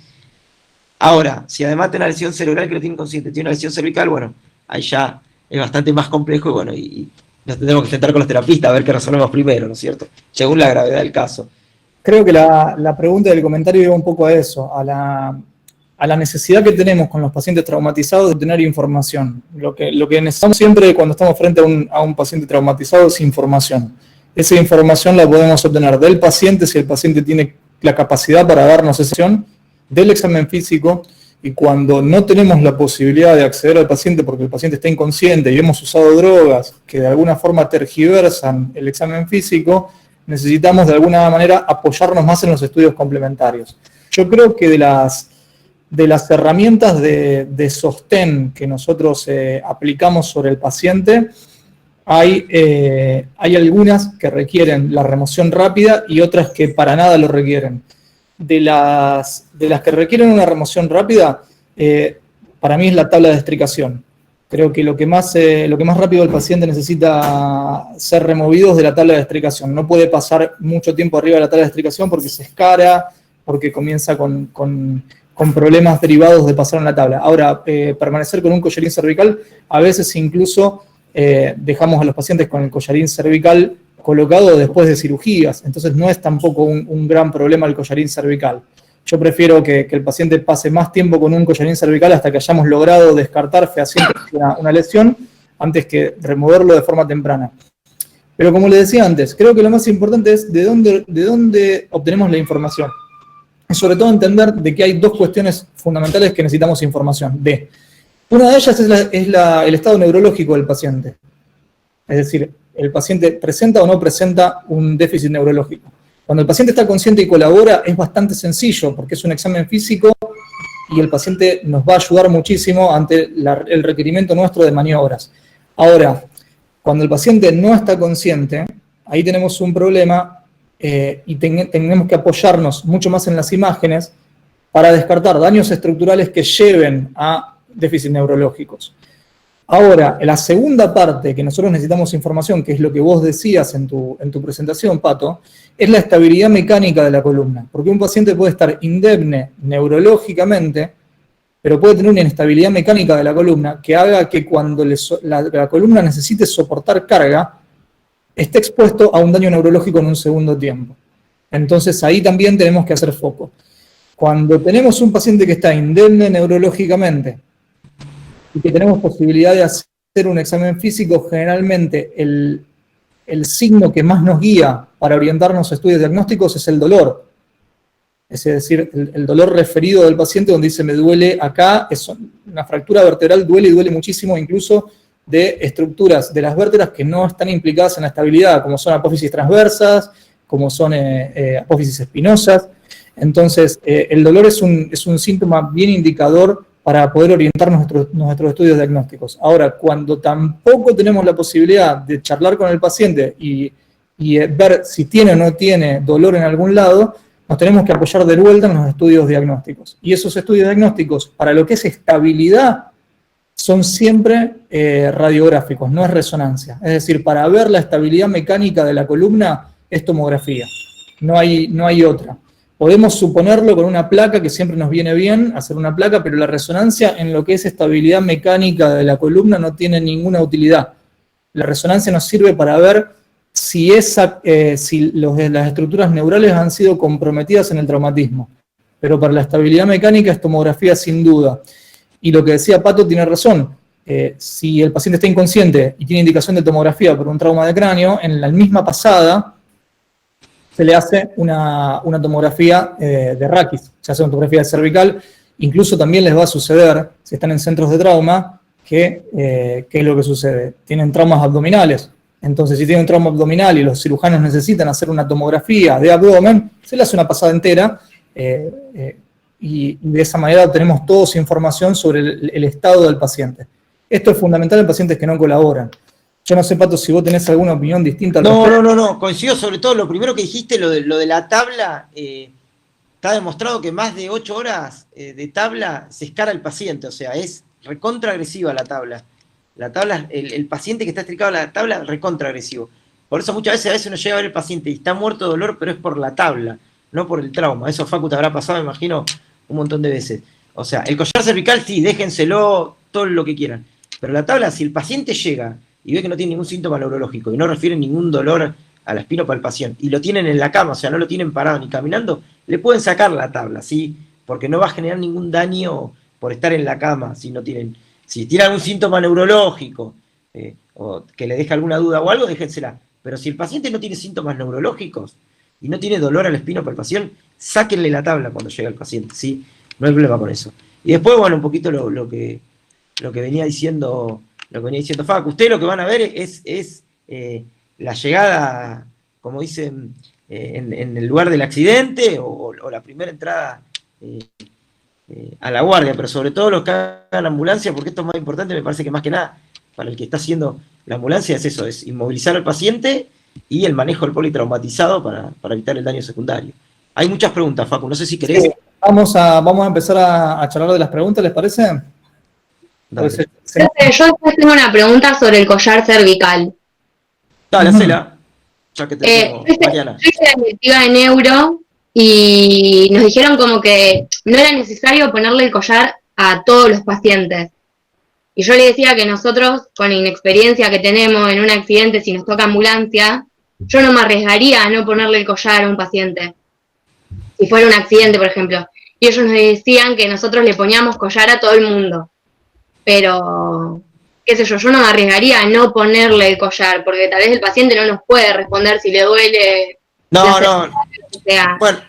Ahora, si además tiene una lesión cerebral que lo tiene inconsciente, tiene una lesión cervical, bueno, ahí ya es bastante más complejo y bueno, y nos tendremos que sentar con los terapistas a ver qué resolvemos primero, ¿no es cierto? Según la gravedad del caso. Creo que la pregunta del comentario iba un poco a eso, a la necesidad que tenemos con los pacientes traumatizados de tener información. Lo que necesitamos siempre cuando estamos frente a un paciente traumatizado es información. Esa información la podemos obtener del paciente si el paciente tiene la capacidad para darnos esa información, del examen físico, y cuando no tenemos la posibilidad de acceder al paciente porque el paciente está inconsciente y hemos usado drogas que de alguna forma tergiversan el examen físico, necesitamos de alguna manera apoyarnos más en los estudios complementarios. Yo creo que de las herramientas de sostén que nosotros aplicamos sobre el paciente, hay algunas que requieren la remoción rápida y otras que para nada lo requieren. De las que requieren una remoción rápida, para mí es la tabla de extricación. Creo que lo que más rápido el paciente necesita ser removido es de la tabla de extricación. No puede pasar mucho tiempo arriba de la tabla de extricación porque se escara, porque comienza con problemas derivados de pasar en la tabla. Ahora, permanecer con un collarín cervical, a veces incluso dejamos a los pacientes con el collarín cervical colocado después de cirugías, entonces no es tampoco un gran problema el collarín cervical. Yo prefiero que el paciente pase más tiempo con un collarín cervical hasta que hayamos logrado descartar fehacientemente una lesión antes que removerlo de forma temprana. Pero como les decía antes, creo que lo más importante es de dónde obtenemos la información. Y sobre todo entender de que hay 2 cuestiones fundamentales que necesitamos información de. Una de ellas es el estado neurológico del paciente. Es decir, el paciente presenta o no presenta un déficit neurológico. Cuando el paciente está consciente y colabora es bastante sencillo porque es un examen físico y el paciente nos va a ayudar muchísimo ante el requerimiento nuestro de maniobras. Ahora, cuando el paciente no está consciente, ahí tenemos un problema y tenemos que apoyarnos mucho más en las imágenes para descartar daños estructurales que lleven a déficits neurológicos. Ahora, la segunda parte que nosotros necesitamos información, que es lo que vos decías en tu presentación, Pato, es la estabilidad mecánica de la columna. Porque un paciente puede estar indemne neurológicamente, pero puede tener una inestabilidad mecánica de la columna que haga que cuando la columna necesite soportar carga, esté expuesto a un daño neurológico en un segundo tiempo. Entonces ahí también tenemos que hacer foco. Cuando tenemos un paciente que está indemne neurológicamente, y que tenemos posibilidad de hacer un examen físico, generalmente el signo que más nos guía para orientarnos a estudios diagnósticos es el dolor. es decir, el dolor referido del paciente donde dice me duele acá, es una fractura vertebral, duele y duele muchísimo, incluso de estructuras de las vértebras que no están implicadas en la estabilidad, como son apófisis transversas, como son apófisis espinosas. Entonces, el dolor es un síntoma bien indicador para poder orientar nuestros estudios diagnósticos. Ahora, cuando tampoco tenemos la posibilidad de charlar con el paciente y ver si tiene o no tiene dolor en algún lado, nos tenemos que apoyar de vuelta en los estudios diagnósticos. Y esos estudios diagnósticos, para lo que es estabilidad, son siempre radiográficos, no es resonancia. Es decir, para ver la estabilidad mecánica de la columna es tomografía, no hay otra. Podemos suponerlo con una placa, que siempre nos viene bien hacer una placa, pero la resonancia en lo que es estabilidad mecánica de la columna no tiene ninguna utilidad. La resonancia nos sirve para ver si las estructuras neurales han sido comprometidas en el traumatismo. Pero para la estabilidad mecánica es tomografía sin duda. Y lo que decía Pato tiene razón. Si el paciente está inconsciente y tiene indicación de tomografía por un trauma de cráneo, en la misma pasada se le hace una tomografía de raquis, se hace una tomografía cervical. Incluso también les va a suceder, si están en centros de trauma, ¿qué es lo que sucede? Tienen traumas abdominales. Entonces, si tienen un trauma abdominal y los cirujanos necesitan hacer una tomografía de abdomen, se le hace una pasada entera y de esa manera obtenemos toda información sobre el estado del paciente. Esto es fundamental en pacientes que no colaboran. Yo no sé, Pato, si vos tenés alguna opinión distinta al respecto. No, coincido sobre todo lo primero que dijiste, lo de la tabla. Está demostrado que más de 8 horas de tabla se escara el paciente, o sea, es recontra agresiva la tabla. La tabla, el paciente que está estricado a la tabla, recontra agresivo. Por eso muchas veces uno llega a ver el paciente y está muerto de dolor, pero es por la tabla, no por el trauma. Eso, Facu, te habrá pasado, me imagino, un montón de veces. O sea, el collar cervical, sí, déjenselo todo lo que quieran. Pero la tabla, si el paciente llega y ve que no tiene ningún síntoma neurológico y no refiere ningún dolor a la espinopalpación, y lo tienen en la cama, o sea, no lo tienen parado ni caminando, le pueden sacar la tabla, ¿sí? Porque no va a generar ningún daño por estar en la cama, si no tienen... Si tiene algún síntoma neurológico, o que le deje alguna duda o algo, déjensela. Pero si el paciente no tiene síntomas neurológicos y no tiene dolor a la espinopalpación, sáquenle la tabla cuando llega el paciente, ¿sí? No hay problema con eso. Y después, bueno, un poquito lo que venía diciendo Facu. Ustedes lo que van a ver es la llegada, como dicen, en el lugar del accidente o la primera entrada a la guardia, pero sobre todo los que hagan ambulancia, porque esto es más importante, me parece que más que nada, para el que está haciendo la ambulancia es eso, es inmovilizar al paciente y el manejo del politraumatizado para evitar el daño secundario. Hay muchas preguntas, Facu, no sé si querés. Sí, vamos a empezar a charlar de las preguntas, ¿les parece? Dale. Yo tengo una pregunta sobre el collar cervical. Dale, hacela, ya que te tengo, Mariana. Yo hice la directiva de neuro y nos dijeron como que no era necesario ponerle el collar a todos los pacientes. Y yo le decía que nosotros, con la inexperiencia que tenemos en un accidente, si nos toca ambulancia, yo no me arriesgaría a no ponerle el collar a un paciente. Si fuera un accidente, por ejemplo. Y ellos nos decían que nosotros le poníamos collar a todo el mundo. Pero, qué sé yo no me arriesgaría a no ponerle el collar, porque tal vez el paciente no nos puede responder si le duele. No. Bueno,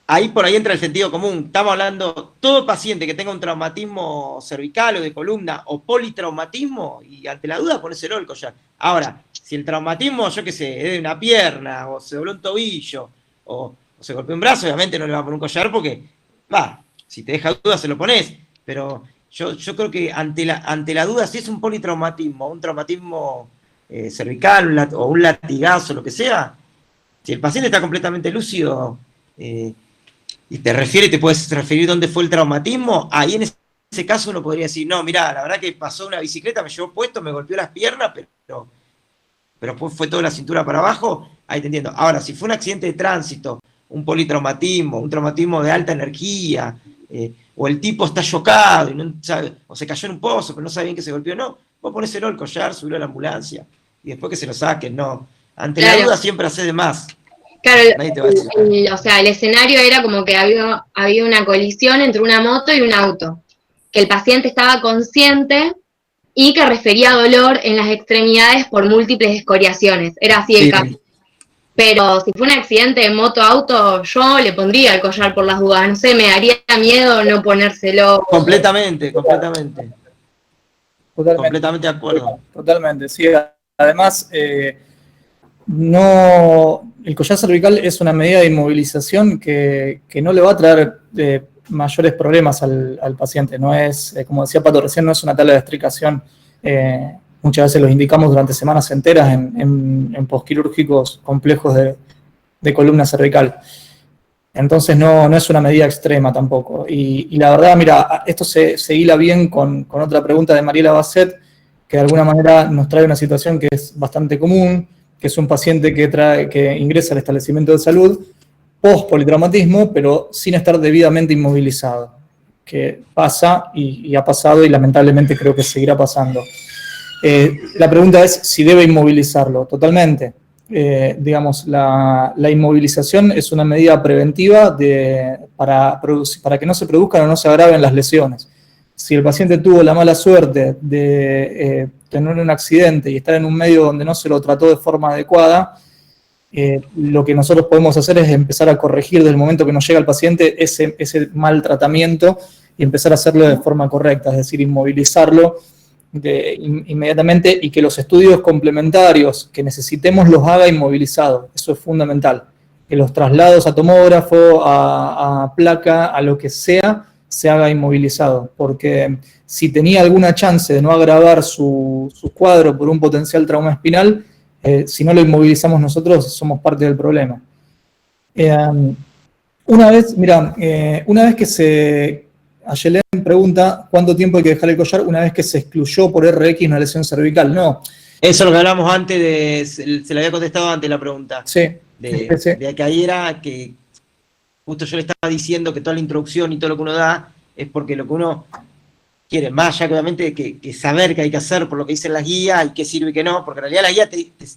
ahí por ahí entra el sentido común. Estamos hablando, todo paciente que tenga un traumatismo cervical o de columna o politraumatismo, y ante la duda ponéselo el collar. Ahora, si el traumatismo, yo qué sé, es de una pierna, o se dobló un tobillo, o se golpeó un brazo, obviamente no le va a poner un collar porque, si te deja duda se lo pones. Pero yo creo que ante la duda, si es un politraumatismo, un traumatismo cervical o un latigazo, lo que sea, si el paciente está completamente lúcido y te puedes referir dónde fue el traumatismo, ahí en ese caso uno podría decir, no, mirá, la verdad que pasó una bicicleta, me llevó puesto, me golpeó las piernas, pero después fue toda la cintura para abajo, ahí te entiendo. Ahora, si fue un accidente de tránsito, un politraumatismo, un traumatismo de alta energía, o el tipo está chocado y no sabe, o se cayó en un pozo, pero no sabe bien que se golpeó, no, vos ponéselo el collar, subilo a la ambulancia, y después que se lo saquen, no. Ante la duda siempre hace de más. Claro, o sea, el escenario era como que había una colisión entre una moto y un auto, que el paciente estaba consciente y que refería dolor en las extremidades por múltiples escoriaciones. Era así el caso. Pero si fue un accidente de moto, auto, yo le pondría el collar por las dudas. No sé, me daría miedo no ponérselo. Completamente, Totalmente, completamente de acuerdo. totalmente, sí. Además, no, el collar cervical es una medida de inmovilización que no le va a traer mayores problemas al paciente. No es, como decía Pato recién, no es una tabla de extricación. Muchas veces los indicamos durante semanas enteras en posquirúrgicos complejos de columna cervical. Entonces no es una medida extrema tampoco. Y la verdad, mira, esto se hila bien con otra pregunta de Mariela Basset, que de alguna manera nos trae una situación que es bastante común, que es un paciente que ingresa al establecimiento de salud post-politraumatismo, pero sin estar debidamente inmovilizado, que pasa y ha pasado y lamentablemente creo que seguirá pasando. La pregunta es si debe inmovilizarlo. Totalmente. Digamos, la inmovilización es una medida preventiva para que no se produzcan o no se agraven las lesiones. Si el paciente tuvo la mala suerte de tener un accidente y estar en un medio donde no se lo trató de forma adecuada, lo que nosotros podemos hacer es empezar a corregir desde el momento que nos llega el paciente ese mal tratamiento y empezar a hacerlo de forma correcta, es decir, inmovilizarlo inmediatamente y que los estudios complementarios que necesitemos los haga inmovilizado. Eso es fundamental. Que los traslados a tomógrafo, a placa, a lo que sea, se haga inmovilizado. Porque si tenía alguna chance de no agravar su cuadro por un potencial trauma espinal, si no lo inmovilizamos nosotros, somos parte del problema. Una vez que Ayelén pregunta cuánto tiempo hay que dejar el collar una vez que se excluyó por RX una lesión cervical. No. Eso es lo que hablamos antes, se le había contestado antes la pregunta. Sí. De que ahí era que justo yo le estaba diciendo que toda la introducción y todo lo que uno da es porque lo que uno quiere, más allá que obviamente que saber qué hay que hacer por lo que dicen las guías y qué sirve y qué no, porque en realidad las guías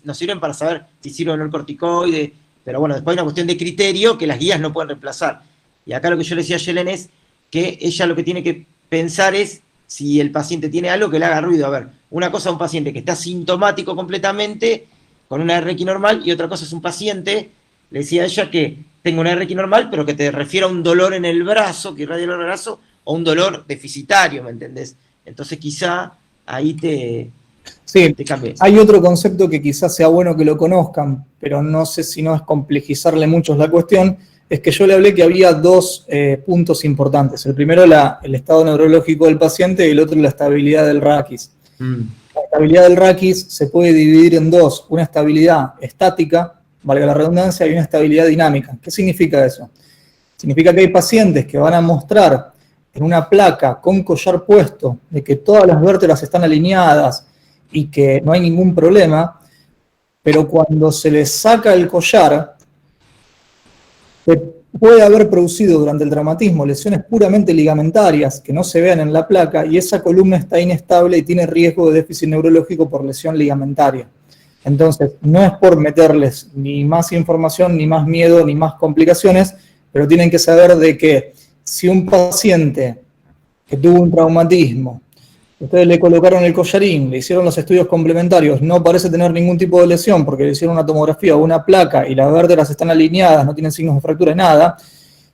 nos sirven para saber si sirve o no el corticoide, pero bueno, después hay una cuestión de criterio que las guías no pueden reemplazar. Y acá lo que yo le decía a Yelen es que ella lo que tiene que pensar es si el paciente tiene algo que le haga ruido. A ver, una cosa es un paciente que está sintomático completamente, con una RX normal, y otra cosa es un paciente, le decía a ella que tenga una RX normal, pero que te refiera a un dolor en el brazo, que irradia el brazo, o un dolor deficitario, ¿me entendés? Entonces quizá ahí te cambies. Hay otro concepto que quizás sea bueno que lo conozcan, pero no sé si no es complejizarle mucho la cuestión, es que yo le hablé que había dos puntos importantes. El primero, el estado neurológico del paciente, y el otro, la estabilidad del raquis. La estabilidad del raquis se puede dividir en dos: una estabilidad estática, valga la redundancia, y una estabilidad dinámica. ¿Qué significa eso? Significa que hay pacientes que van a mostrar en una placa con collar puesto de que todas las vértebras están alineadas y que no hay ningún problema, pero cuando se les saca el collar, puede haber producido durante el traumatismo lesiones puramente ligamentarias que no se vean en la placa, y esa columna está inestable y tiene riesgo de déficit neurológico por lesión ligamentaria. Entonces, no es por meterles ni más información, ni más miedo, ni más complicaciones, pero tienen que saber de que si un paciente que tuvo un traumatismo, ustedes le colocaron el collarín, le hicieron los estudios complementarios, no parece tener ningún tipo de lesión porque le hicieron una tomografía o una placa y las vértebras están alineadas, no tienen signos de fractura, nada.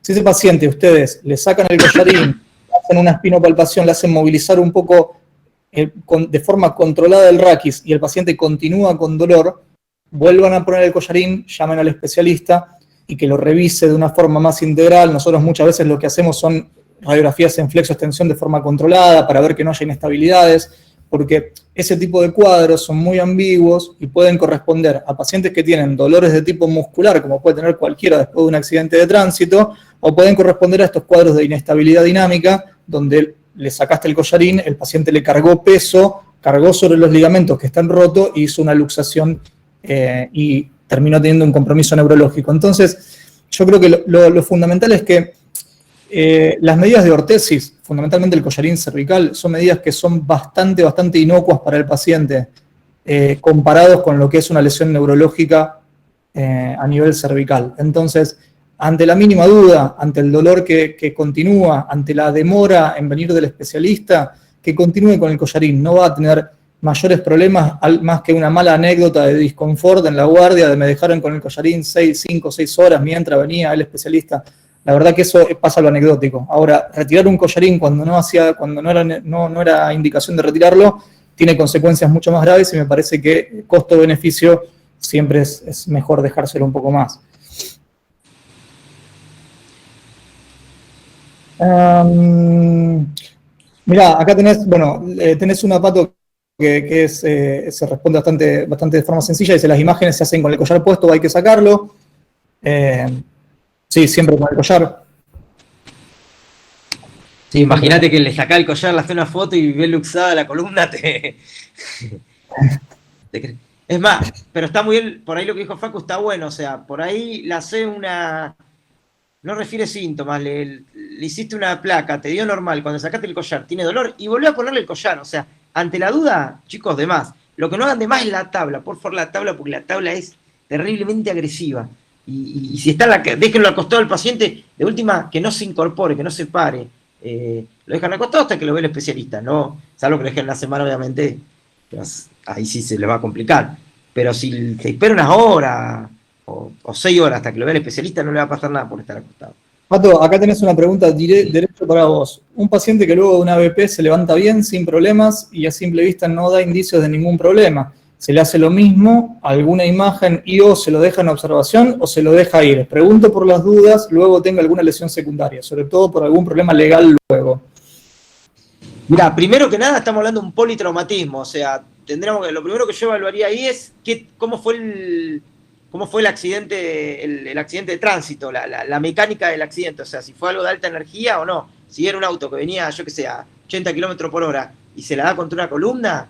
Si ese paciente ustedes le sacan el collarín, hacen una espinopalpación, le hacen movilizar un poco de forma controlada el raquis y el paciente continúa con dolor, vuelvan a poner el collarín, llamen al especialista y que lo revise de una forma más integral. Nosotros muchas veces lo que hacemos son radiografías en flexo-extensión de forma controlada para ver que no haya inestabilidades, porque ese tipo de cuadros son muy ambiguos y pueden corresponder a pacientes que tienen dolores de tipo muscular, como puede tener cualquiera después de un accidente de tránsito, o pueden corresponder a estos cuadros de inestabilidad dinámica, donde le sacaste el collarín, el paciente le cargó peso, cargó sobre los ligamentos que están rotos y hizo una luxación y terminó teniendo un compromiso neurológico. Entonces, yo creo que lo fundamental es que las medidas de ortesis, fundamentalmente el collarín cervical, son medidas que son bastante inocuas para el paciente, comparados con lo que es una lesión neurológica a nivel cervical. Entonces, ante la mínima duda, ante el dolor que continúa, ante la demora en venir del especialista, que continúe con el collarín. No va a tener mayores problemas, más que una mala anécdota de disconfort en la guardia, de me dejaron con el collarín 5 o 6 horas mientras venía el especialista. La verdad que eso pasa a lo anecdótico. Ahora, retirar un collarín cuando no era indicación de retirarlo, tiene consecuencias mucho más graves y me parece que costo-beneficio siempre es mejor dejárselo un poco más. Mirá, acá tenés una, Pato, que se responde bastante de forma sencilla. Dice, las imágenes se hacen con el collar puesto, hay que sacarlo. Sí, siempre con el collar. Sí, imagínate que le sacás el collar, le hace una foto y ves luxada la columna, Es más, pero está muy bien, por ahí lo que dijo Facu está bueno, o sea, por ahí le hace una... No refiere síntomas, le hiciste una placa, te dio normal, cuando sacaste el collar tiene dolor y volvió a ponerle el collar, o sea, ante la duda, chicos, de más. Lo que no hagan de más es la tabla, por favor la tabla, porque la tabla es terriblemente agresiva. Y si está déjenlo al costado del paciente, de última, que no se incorpore, que no se pare. Lo dejan acostado hasta que lo ve el especialista, ¿no? Salvo que lo dejen la semana, obviamente, pues, ahí sí se le va a complicar. Pero si se espera unas horas o 6 horas hasta que lo vea el especialista, no le va a pasar nada por estar acostado. Pato, acá tenés una pregunta derecho para vos. Un paciente que luego de una ABP se levanta bien, sin problemas, y a simple vista no da indicios de ningún problema. ¿Se le hace lo mismo, alguna imagen y o se lo deja en observación o se lo deja ir? Pregunto por las dudas, luego tenga alguna lesión secundaria, sobre todo por algún problema legal luego. Mira, primero que nada estamos hablando de un politraumatismo, o sea, lo primero que yo evaluaría ahí es cómo fue el accidente, el accidente de tránsito, la mecánica del accidente, o sea, si fue algo de alta energía o no. Si era un auto que venía, yo que sé, a 80 km por hora y se la da contra una columna,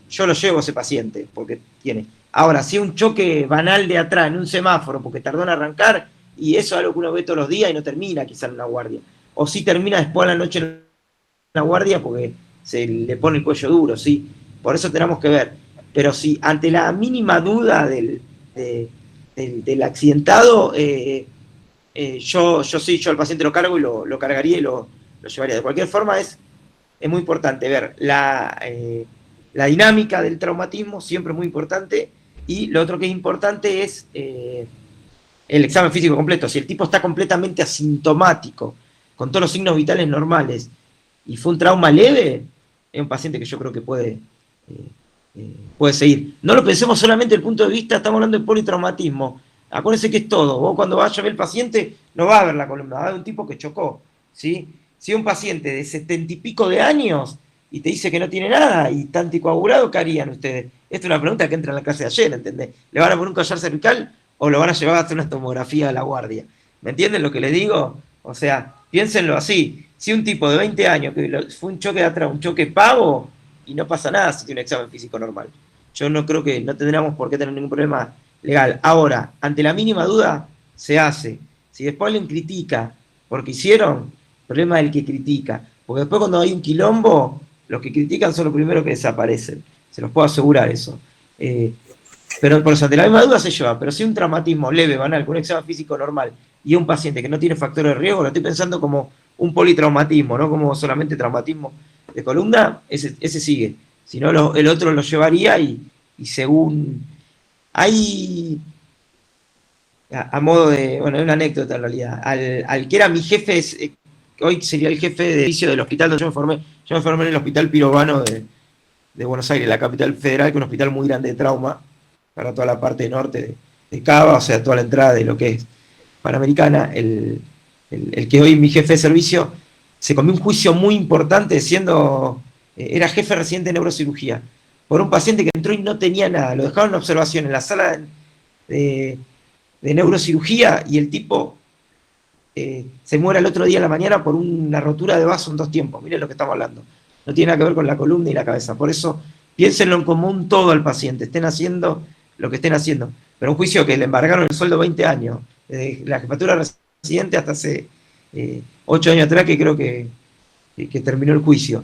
yo lo llevo a ese paciente, porque tiene. Ahora, si un choque banal de atrás en un semáforo porque tardó en arrancar, y eso es algo que uno ve todos los días y no termina quizá en una guardia. O si termina después a la noche en una guardia porque se le pone el cuello duro, ¿sí? Por eso tenemos que ver. Pero si ante la mínima duda del accidentado, yo al paciente lo cargo y lo cargaría y lo llevaría. De cualquier forma, es muy importante ver la dinámica del traumatismo, siempre muy importante, y lo otro que es importante es el examen físico completo. Si el tipo está completamente asintomático, con todos los signos vitales normales, y fue un trauma leve, es un paciente que yo creo que puede seguir. No lo pensemos solamente desde el punto de vista, estamos hablando de politraumatismo. Acuérdense que es todo. Vos cuando vayas a ver el paciente, no va a ver la columna, va a ver un tipo que chocó, ¿sí? Si un paciente de 70 y pico de años y te dice que no tiene nada y está anticoagulado, ¿qué harían ustedes? Esta es una pregunta que entra en la clase de ayer, ¿entendés? ¿Le van a poner un collar cervical o lo van a llevar a hacer una tomografía a la guardia? ¿Me entienden lo que les digo? O sea, piénsenlo así. Si un tipo de 20 años, que fue un choque de atrás, un choque pavo, y no pasa nada si tiene un examen físico normal. Yo no creo que no tendríamos por qué tener ningún problema legal. Ahora, ante la mínima duda, se hace. Si después alguien critica porque hicieron, problema del que critica. Porque después cuando hay un quilombo, los que critican son los primeros que desaparecen. Se los puedo asegurar eso. Pero por eso, ante la misma duda se lleva. Pero si un traumatismo leve, banal, con un examen físico normal, y un paciente que no tiene factores de riesgo, lo estoy pensando como un politraumatismo, no como solamente traumatismo de columna, ese sigue. Si no, el otro lo llevaría y según... Hay... A modo de... Bueno, es una anécdota en realidad. Al que era mi jefe, hoy sería el jefe de edificio del hospital donde yo me formé en el Hospital Pirovano de Buenos Aires, la capital federal, que es un hospital muy grande de trauma, para toda la parte norte de Cava, o sea, toda la entrada de lo que es Panamericana. El que hoy es mi jefe de servicio se comió un juicio muy importante era jefe residente de neurocirugía, por un paciente que entró y no tenía nada, lo dejaron en observación en la sala de neurocirugía y el tipo se muere el otro día en la mañana por una rotura de vaso en 2 tiempos. Miren lo que estamos hablando, no tiene nada que ver con la columna y la cabeza. Por eso piénsenlo como un todo al paciente, estén haciendo lo que estén haciendo. Pero un juicio que le embargaron el sueldo 20 años, desde la jefatura residente hasta hace 8 años atrás, que creo que terminó el juicio.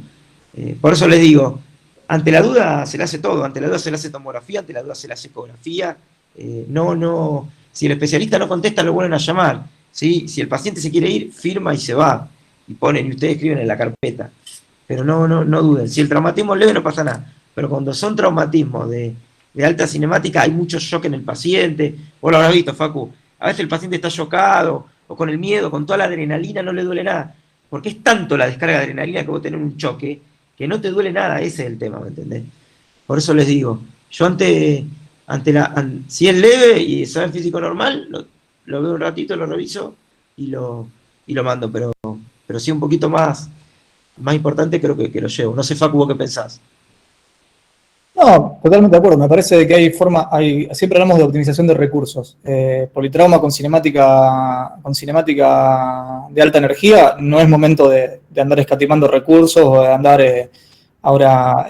Por eso les digo, ante la duda se le hace todo, ante la duda se le hace tomografía, ante la duda se le hace ecografía. Si el especialista no contesta, lo vuelven a llamar, ¿sí? Si el paciente se quiere ir, firma y se va, y ustedes escriben en la carpeta. Pero no duden, si el traumatismo es leve no pasa nada. pero cuando son traumatismos de alta cinemática hay mucho shock en el paciente. Vos lo habrás visto, Facu. A veces el paciente está chocado, o con el miedo, con toda la adrenalina, no le duele nada. Porque es tanto la descarga de adrenalina que vos tenés un choque, que no te duele nada, ese es el tema, ¿me entendés? Por eso les digo, yo si es leve y examen físico normal, lo veo un ratito, lo reviso y lo mando, pero sí un poquito más importante creo que lo llevo. No sé, Facu, ¿vos qué pensás? No, totalmente de acuerdo. Me parece que siempre hablamos de optimización de recursos. Politrauma con cinemática de alta energía, no es momento de andar escatimando recursos o de andar ahora.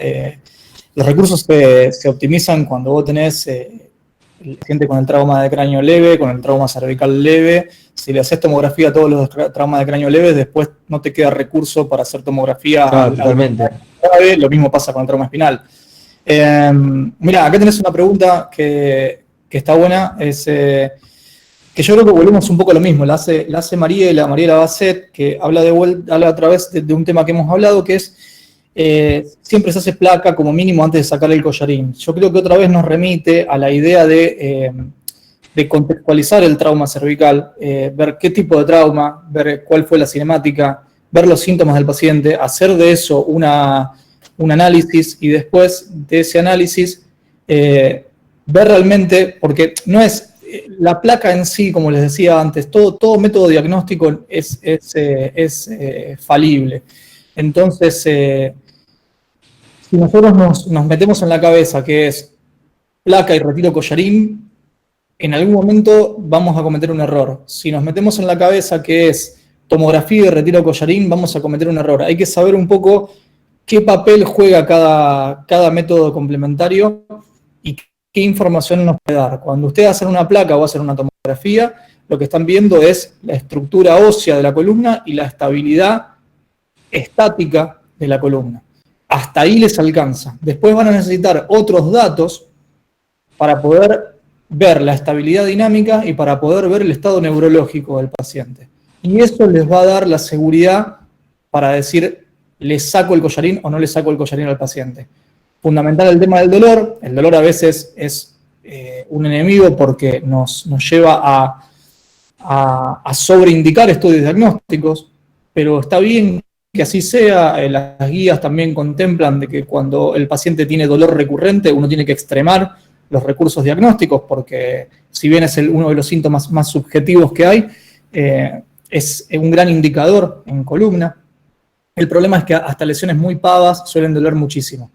Los recursos se optimizan cuando vos tenés el paciente con el trauma de cráneo leve, con el trauma cervical leve. Si le haces tomografía a todos los traumas de cráneo leves, después no te queda recurso para hacer tomografía. Claro, totalmente. Grave. Lo mismo pasa con el trauma espinal. Mira, acá tenés una pregunta que está buena, es que yo creo que volvemos un poco a lo mismo, la hace Mariela Basset, que habla a través de un tema que hemos hablado, que es siempre se hace placa como mínimo antes de sacar el collarín. Yo creo que otra vez nos remite a la idea de contextualizar el trauma cervical, ver qué tipo de trauma, ver cuál fue la cinemática, ver los síntomas del paciente, hacer de eso un análisis y después de ese análisis ver realmente, porque no es la placa en sí, como les decía antes, todo método diagnóstico es falible. Entonces, si nosotros nos metemos en la cabeza que es placa y retiro collarín, en algún momento vamos a cometer un error. Si nos metemos en la cabeza que es tomografía y retiro collarín, vamos a cometer un error. Hay que saber un poco qué papel juega cada método complementario y qué información nos puede dar. Cuando ustedes hacen una placa o hacen una tomografía, lo que están viendo es la estructura ósea de la columna y la estabilidad estática de la columna. Hasta ahí les alcanza. Después van a necesitar otros datos para poder ver la estabilidad dinámica y para poder ver el estado neurológico del paciente. Y eso les va a dar la seguridad para decir, ¿le saco el collarín o no le saco el collarín al paciente? Fundamental el tema del dolor. El dolor a veces es un enemigo porque nos lleva a sobreindicar estudios diagnósticos, pero está bien que así sea. Las guías también contemplan de que cuando el paciente tiene dolor recurrente, uno tiene que extremar los recursos diagnósticos, porque si bien es uno de los síntomas más subjetivos que hay, es un gran indicador en columna. El problema es que hasta lesiones muy pavas suelen doler muchísimo.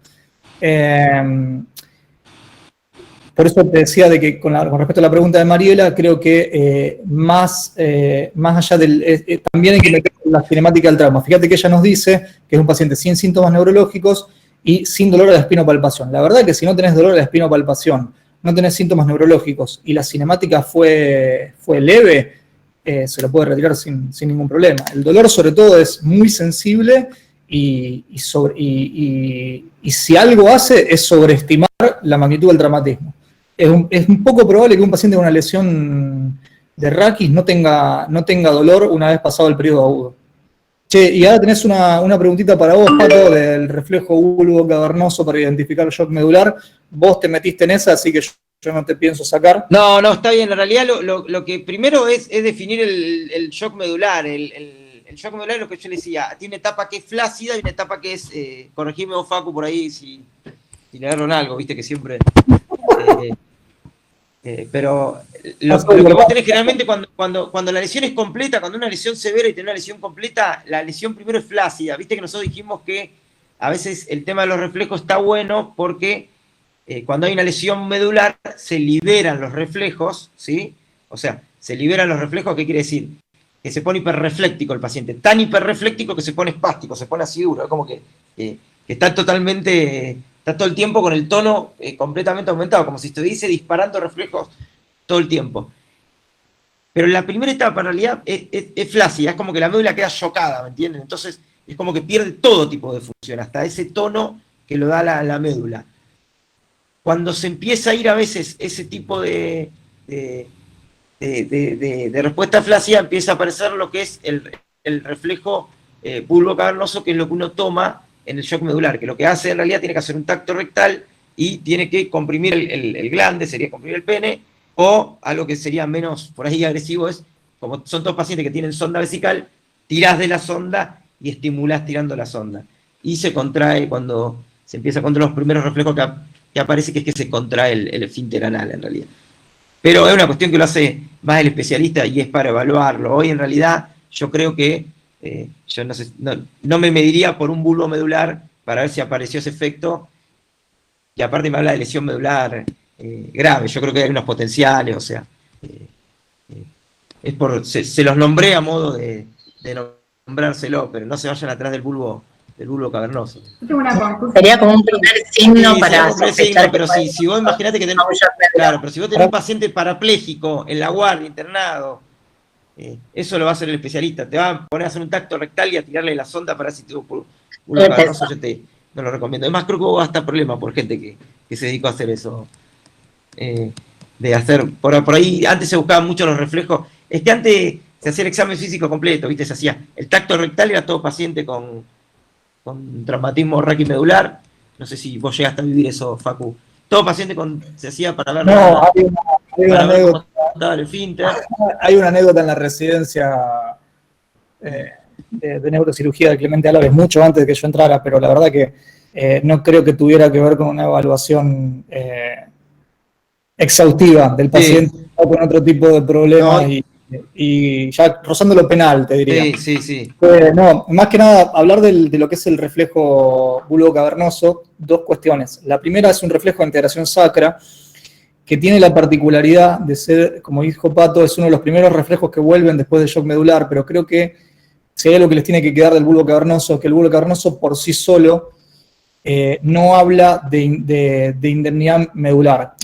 Por eso te decía de que con respecto a la pregunta de Mariela, creo que más allá también hay que meter la cinemática del trauma. Fíjate que ella nos dice que es un paciente sin síntomas neurológicos y sin dolor a la espinopalpación. La verdad es que si no tenés dolor a la espinopalpación, no tenés síntomas neurológicos y la cinemática fue leve, se lo puede retirar sin ningún problema. El dolor sobre todo es muy sensible y si algo hace es sobreestimar la magnitud del traumatismo. Es un poco probable que un paciente con una lesión de raquis no tenga dolor una vez pasado el periodo agudo. Che, y ahora tenés una preguntita para vos, Pato, del reflejo bulbo cavernoso para identificar el shock medular. Vos te metiste en esa, así que yo no te pienso sacar. No, está bien. En realidad lo que primero es definir el shock medular. El shock medular es lo que yo le decía. Tiene una etapa que es flácida y una etapa que es, corregime vos, Facu, por ahí si le agarran algo, viste que siempre... pero lo que vos tenés generalmente cuando la lesión es completa, cuando una lesión severa y tenés una lesión completa, la lesión primero es flácida. Viste que nosotros dijimos que a veces el tema de los reflejos está bueno porque cuando hay una lesión medular se liberan los reflejos, ¿sí? O sea, se liberan los reflejos, ¿qué quiere decir? Que se pone hiperrefléctico el paciente, tan hiperrefléctico que se pone espástico, se pone así duro, es como que está todo el tiempo con el tono completamente aumentado, como si estuviese disparando reflejos todo el tiempo. Pero la primera etapa en realidad es flácida, es como que la médula queda chocada, ¿me entienden? Entonces es como que pierde todo tipo de función, hasta ese tono que lo da la médula. Cuando se empieza a ir a veces ese tipo de respuesta flácida, empieza a aparecer lo que es el reflejo bulbo cavernoso, que es lo que uno toma en el shock medular, que lo que hace en realidad tiene que hacer un tacto rectal y tiene que comprimir el glande, sería comprimir el pene, o algo que sería menos por ahí agresivo es, como son todos pacientes que tienen sonda vesical, tirás de la sonda y estimulás tirando la sonda. Y se contrae cuando se empieza contra los primeros reflejos que aparece, que es que se contrae el esfínter anal en realidad. Pero es una cuestión que lo hace más el especialista y es para evaluarlo. Hoy en realidad yo creo que yo no, sé, no me mediría por un bulbo medular para ver si apareció ese efecto, y aparte me habla de lesión medular grave. Yo creo que hay unos potenciales, o sea, eh, eh, se los nombré a modo de nombrárselo, pero no se vayan atrás del bulbo cavernoso. Yo tengo una consulta. Sería como un primer signo Sí, para sería un signo, sospechar que pero puede si vos imaginate que tenés, un shock medular. claro, pero si vos tenés un paciente parapléjico en la guardia, internado, eso lo va a hacer el especialista. Te va a poner a hacer un tacto rectal y a tirarle la sonda para si tuvo bulbo cavernoso, yo no lo recomiendo. Además, creo que vos vas a estar problemas por gente que se dedicó a hacer eso. De hacer, por ahí, antes se buscaban mucho los reflejos. Antes se hacía el examen físico completo, ¿viste? Se hacía el tacto rectal, era todo paciente con traumatismo raquimedular. No sé si vos llegaste a vivir eso, Facu. Todo paciente se hacía para ver, No, para ver cómo estaba el esfínter. Hay una anécdota en la residencia de neurocirugía de Clemente Álvarez, mucho antes de que yo entrara, pero la verdad que no creo que tuviera que ver con una evaluación exhaustiva del paciente, sí, o con otro tipo de problemas, no, y ya rozando lo penal, te diría. Sí. No, más que nada, hablar de lo que es el reflejo bulbo cavernoso, dos cuestiones. La primera es un reflejo de integración sacra, que tiene la particularidad de ser, como dijo Pato, es uno de los primeros reflejos que vuelven después del shock medular, pero creo que si hay algo que les tiene que quedar del bulbo cavernoso, que el bulbo cavernoso por sí solo no habla de indemnidad medular.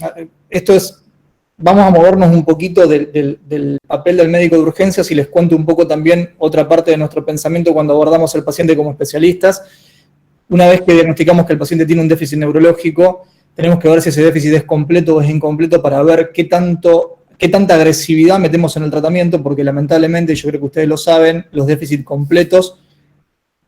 Esto es, vamos a movernos un poquito del papel del médico de urgencias y les cuento un poco también otra parte de nuestro pensamiento cuando abordamos al paciente como especialistas. Una vez que diagnosticamos que el paciente tiene un déficit neurológico, tenemos que ver si ese déficit es completo o es incompleto para ver qué tanta agresividad metemos en el tratamiento, porque lamentablemente, yo creo que ustedes lo saben, los déficits completos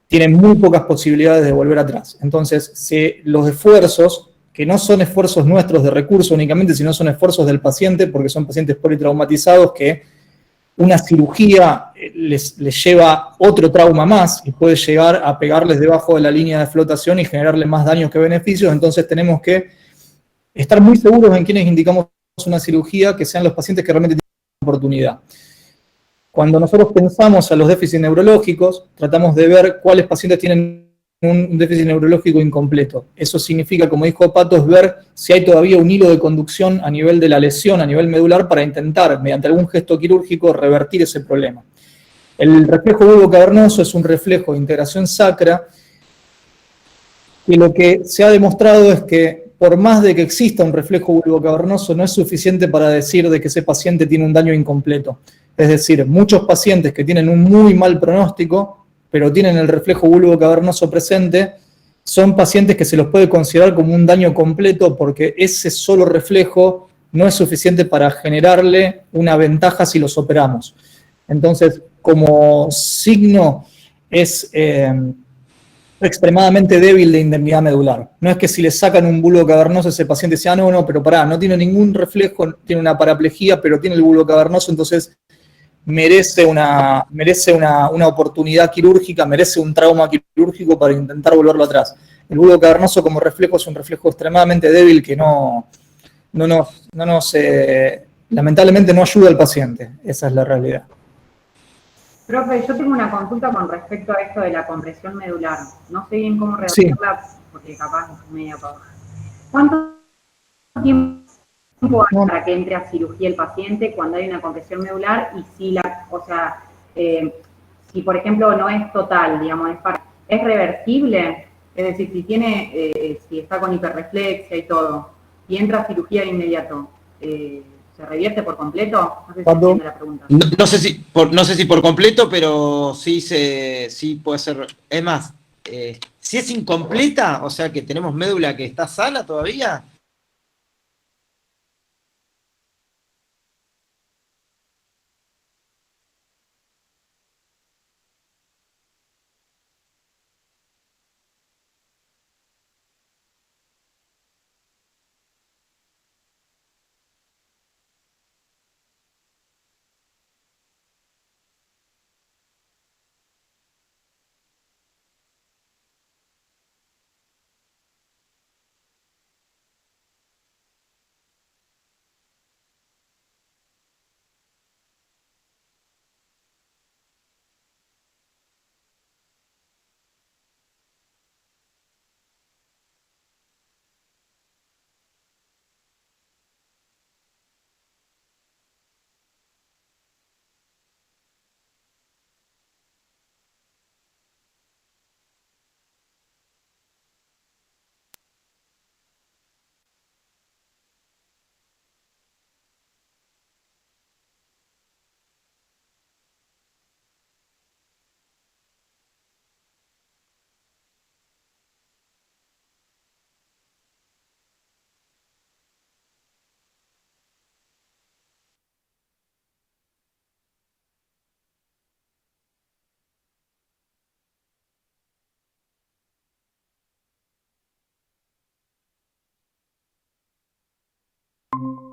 tienen muy pocas posibilidades de volver atrás. Entonces, si los esfuerzos, que no son esfuerzos nuestros de recurso únicamente, sino son esfuerzos del paciente, porque son pacientes politraumatizados que una cirugía les lleva otro trauma más y puede llegar a pegarles debajo de la línea de flotación y generarles más daños que beneficios. Entonces tenemos que estar muy seguros en quienes indicamos una cirugía, que sean los pacientes que realmente tienen una oportunidad. Cuando nosotros pensamos a los déficits neurológicos, tratamos de ver cuáles pacientes tienen un déficit neurológico incompleto. Eso significa, como dijo Pato, es ver si hay todavía un hilo de conducción a nivel de la lesión, a nivel medular, para intentar, mediante algún gesto quirúrgico, revertir ese problema. El reflejo bulbo cavernoso es un reflejo de integración sacra, y lo que se ha demostrado es que, por más de que exista un reflejo bulbo cavernoso, no es suficiente para decir de que ese paciente tiene un daño incompleto. Es decir, muchos pacientes que tienen un muy mal pronóstico, pero tienen el reflejo bulbo cavernoso presente, son pacientes que se los puede considerar como un daño completo, porque ese solo reflejo no es suficiente para generarle una ventaja si los operamos. Entonces, como signo es extremadamente débil de indemnidad medular. No es que si le sacan un bulbo cavernoso ese paciente dice, no, pero pará, no tiene ningún reflejo, tiene una paraplegia, pero tiene el bulbo cavernoso, entonces merece una oportunidad quirúrgica, merece un trauma quirúrgico para intentar volverlo atrás. El bulbo cavernoso como reflejo es un reflejo extremadamente débil que lamentablemente no ayuda al paciente. Esa es la realidad. Profe, yo tengo una consulta con respecto a esto de la compresión medular. No sé bien cómo redactarla, sí, porque capaz es media paja. ¿Cuánto tiempo hay para que entre a cirugía el paciente cuando hay una compresión medular? Y si si por ejemplo no es total, digamos, ¿es reversible? Es decir, si está con hiperreflexia y todo, y entra a cirugía de inmediato, ¿se revierte por completo? No sé si entiende la pregunta. No sé si por completo, pero sí puede ser. Es más, si es incompleta, o sea que tenemos médula que está sana todavía, Chao.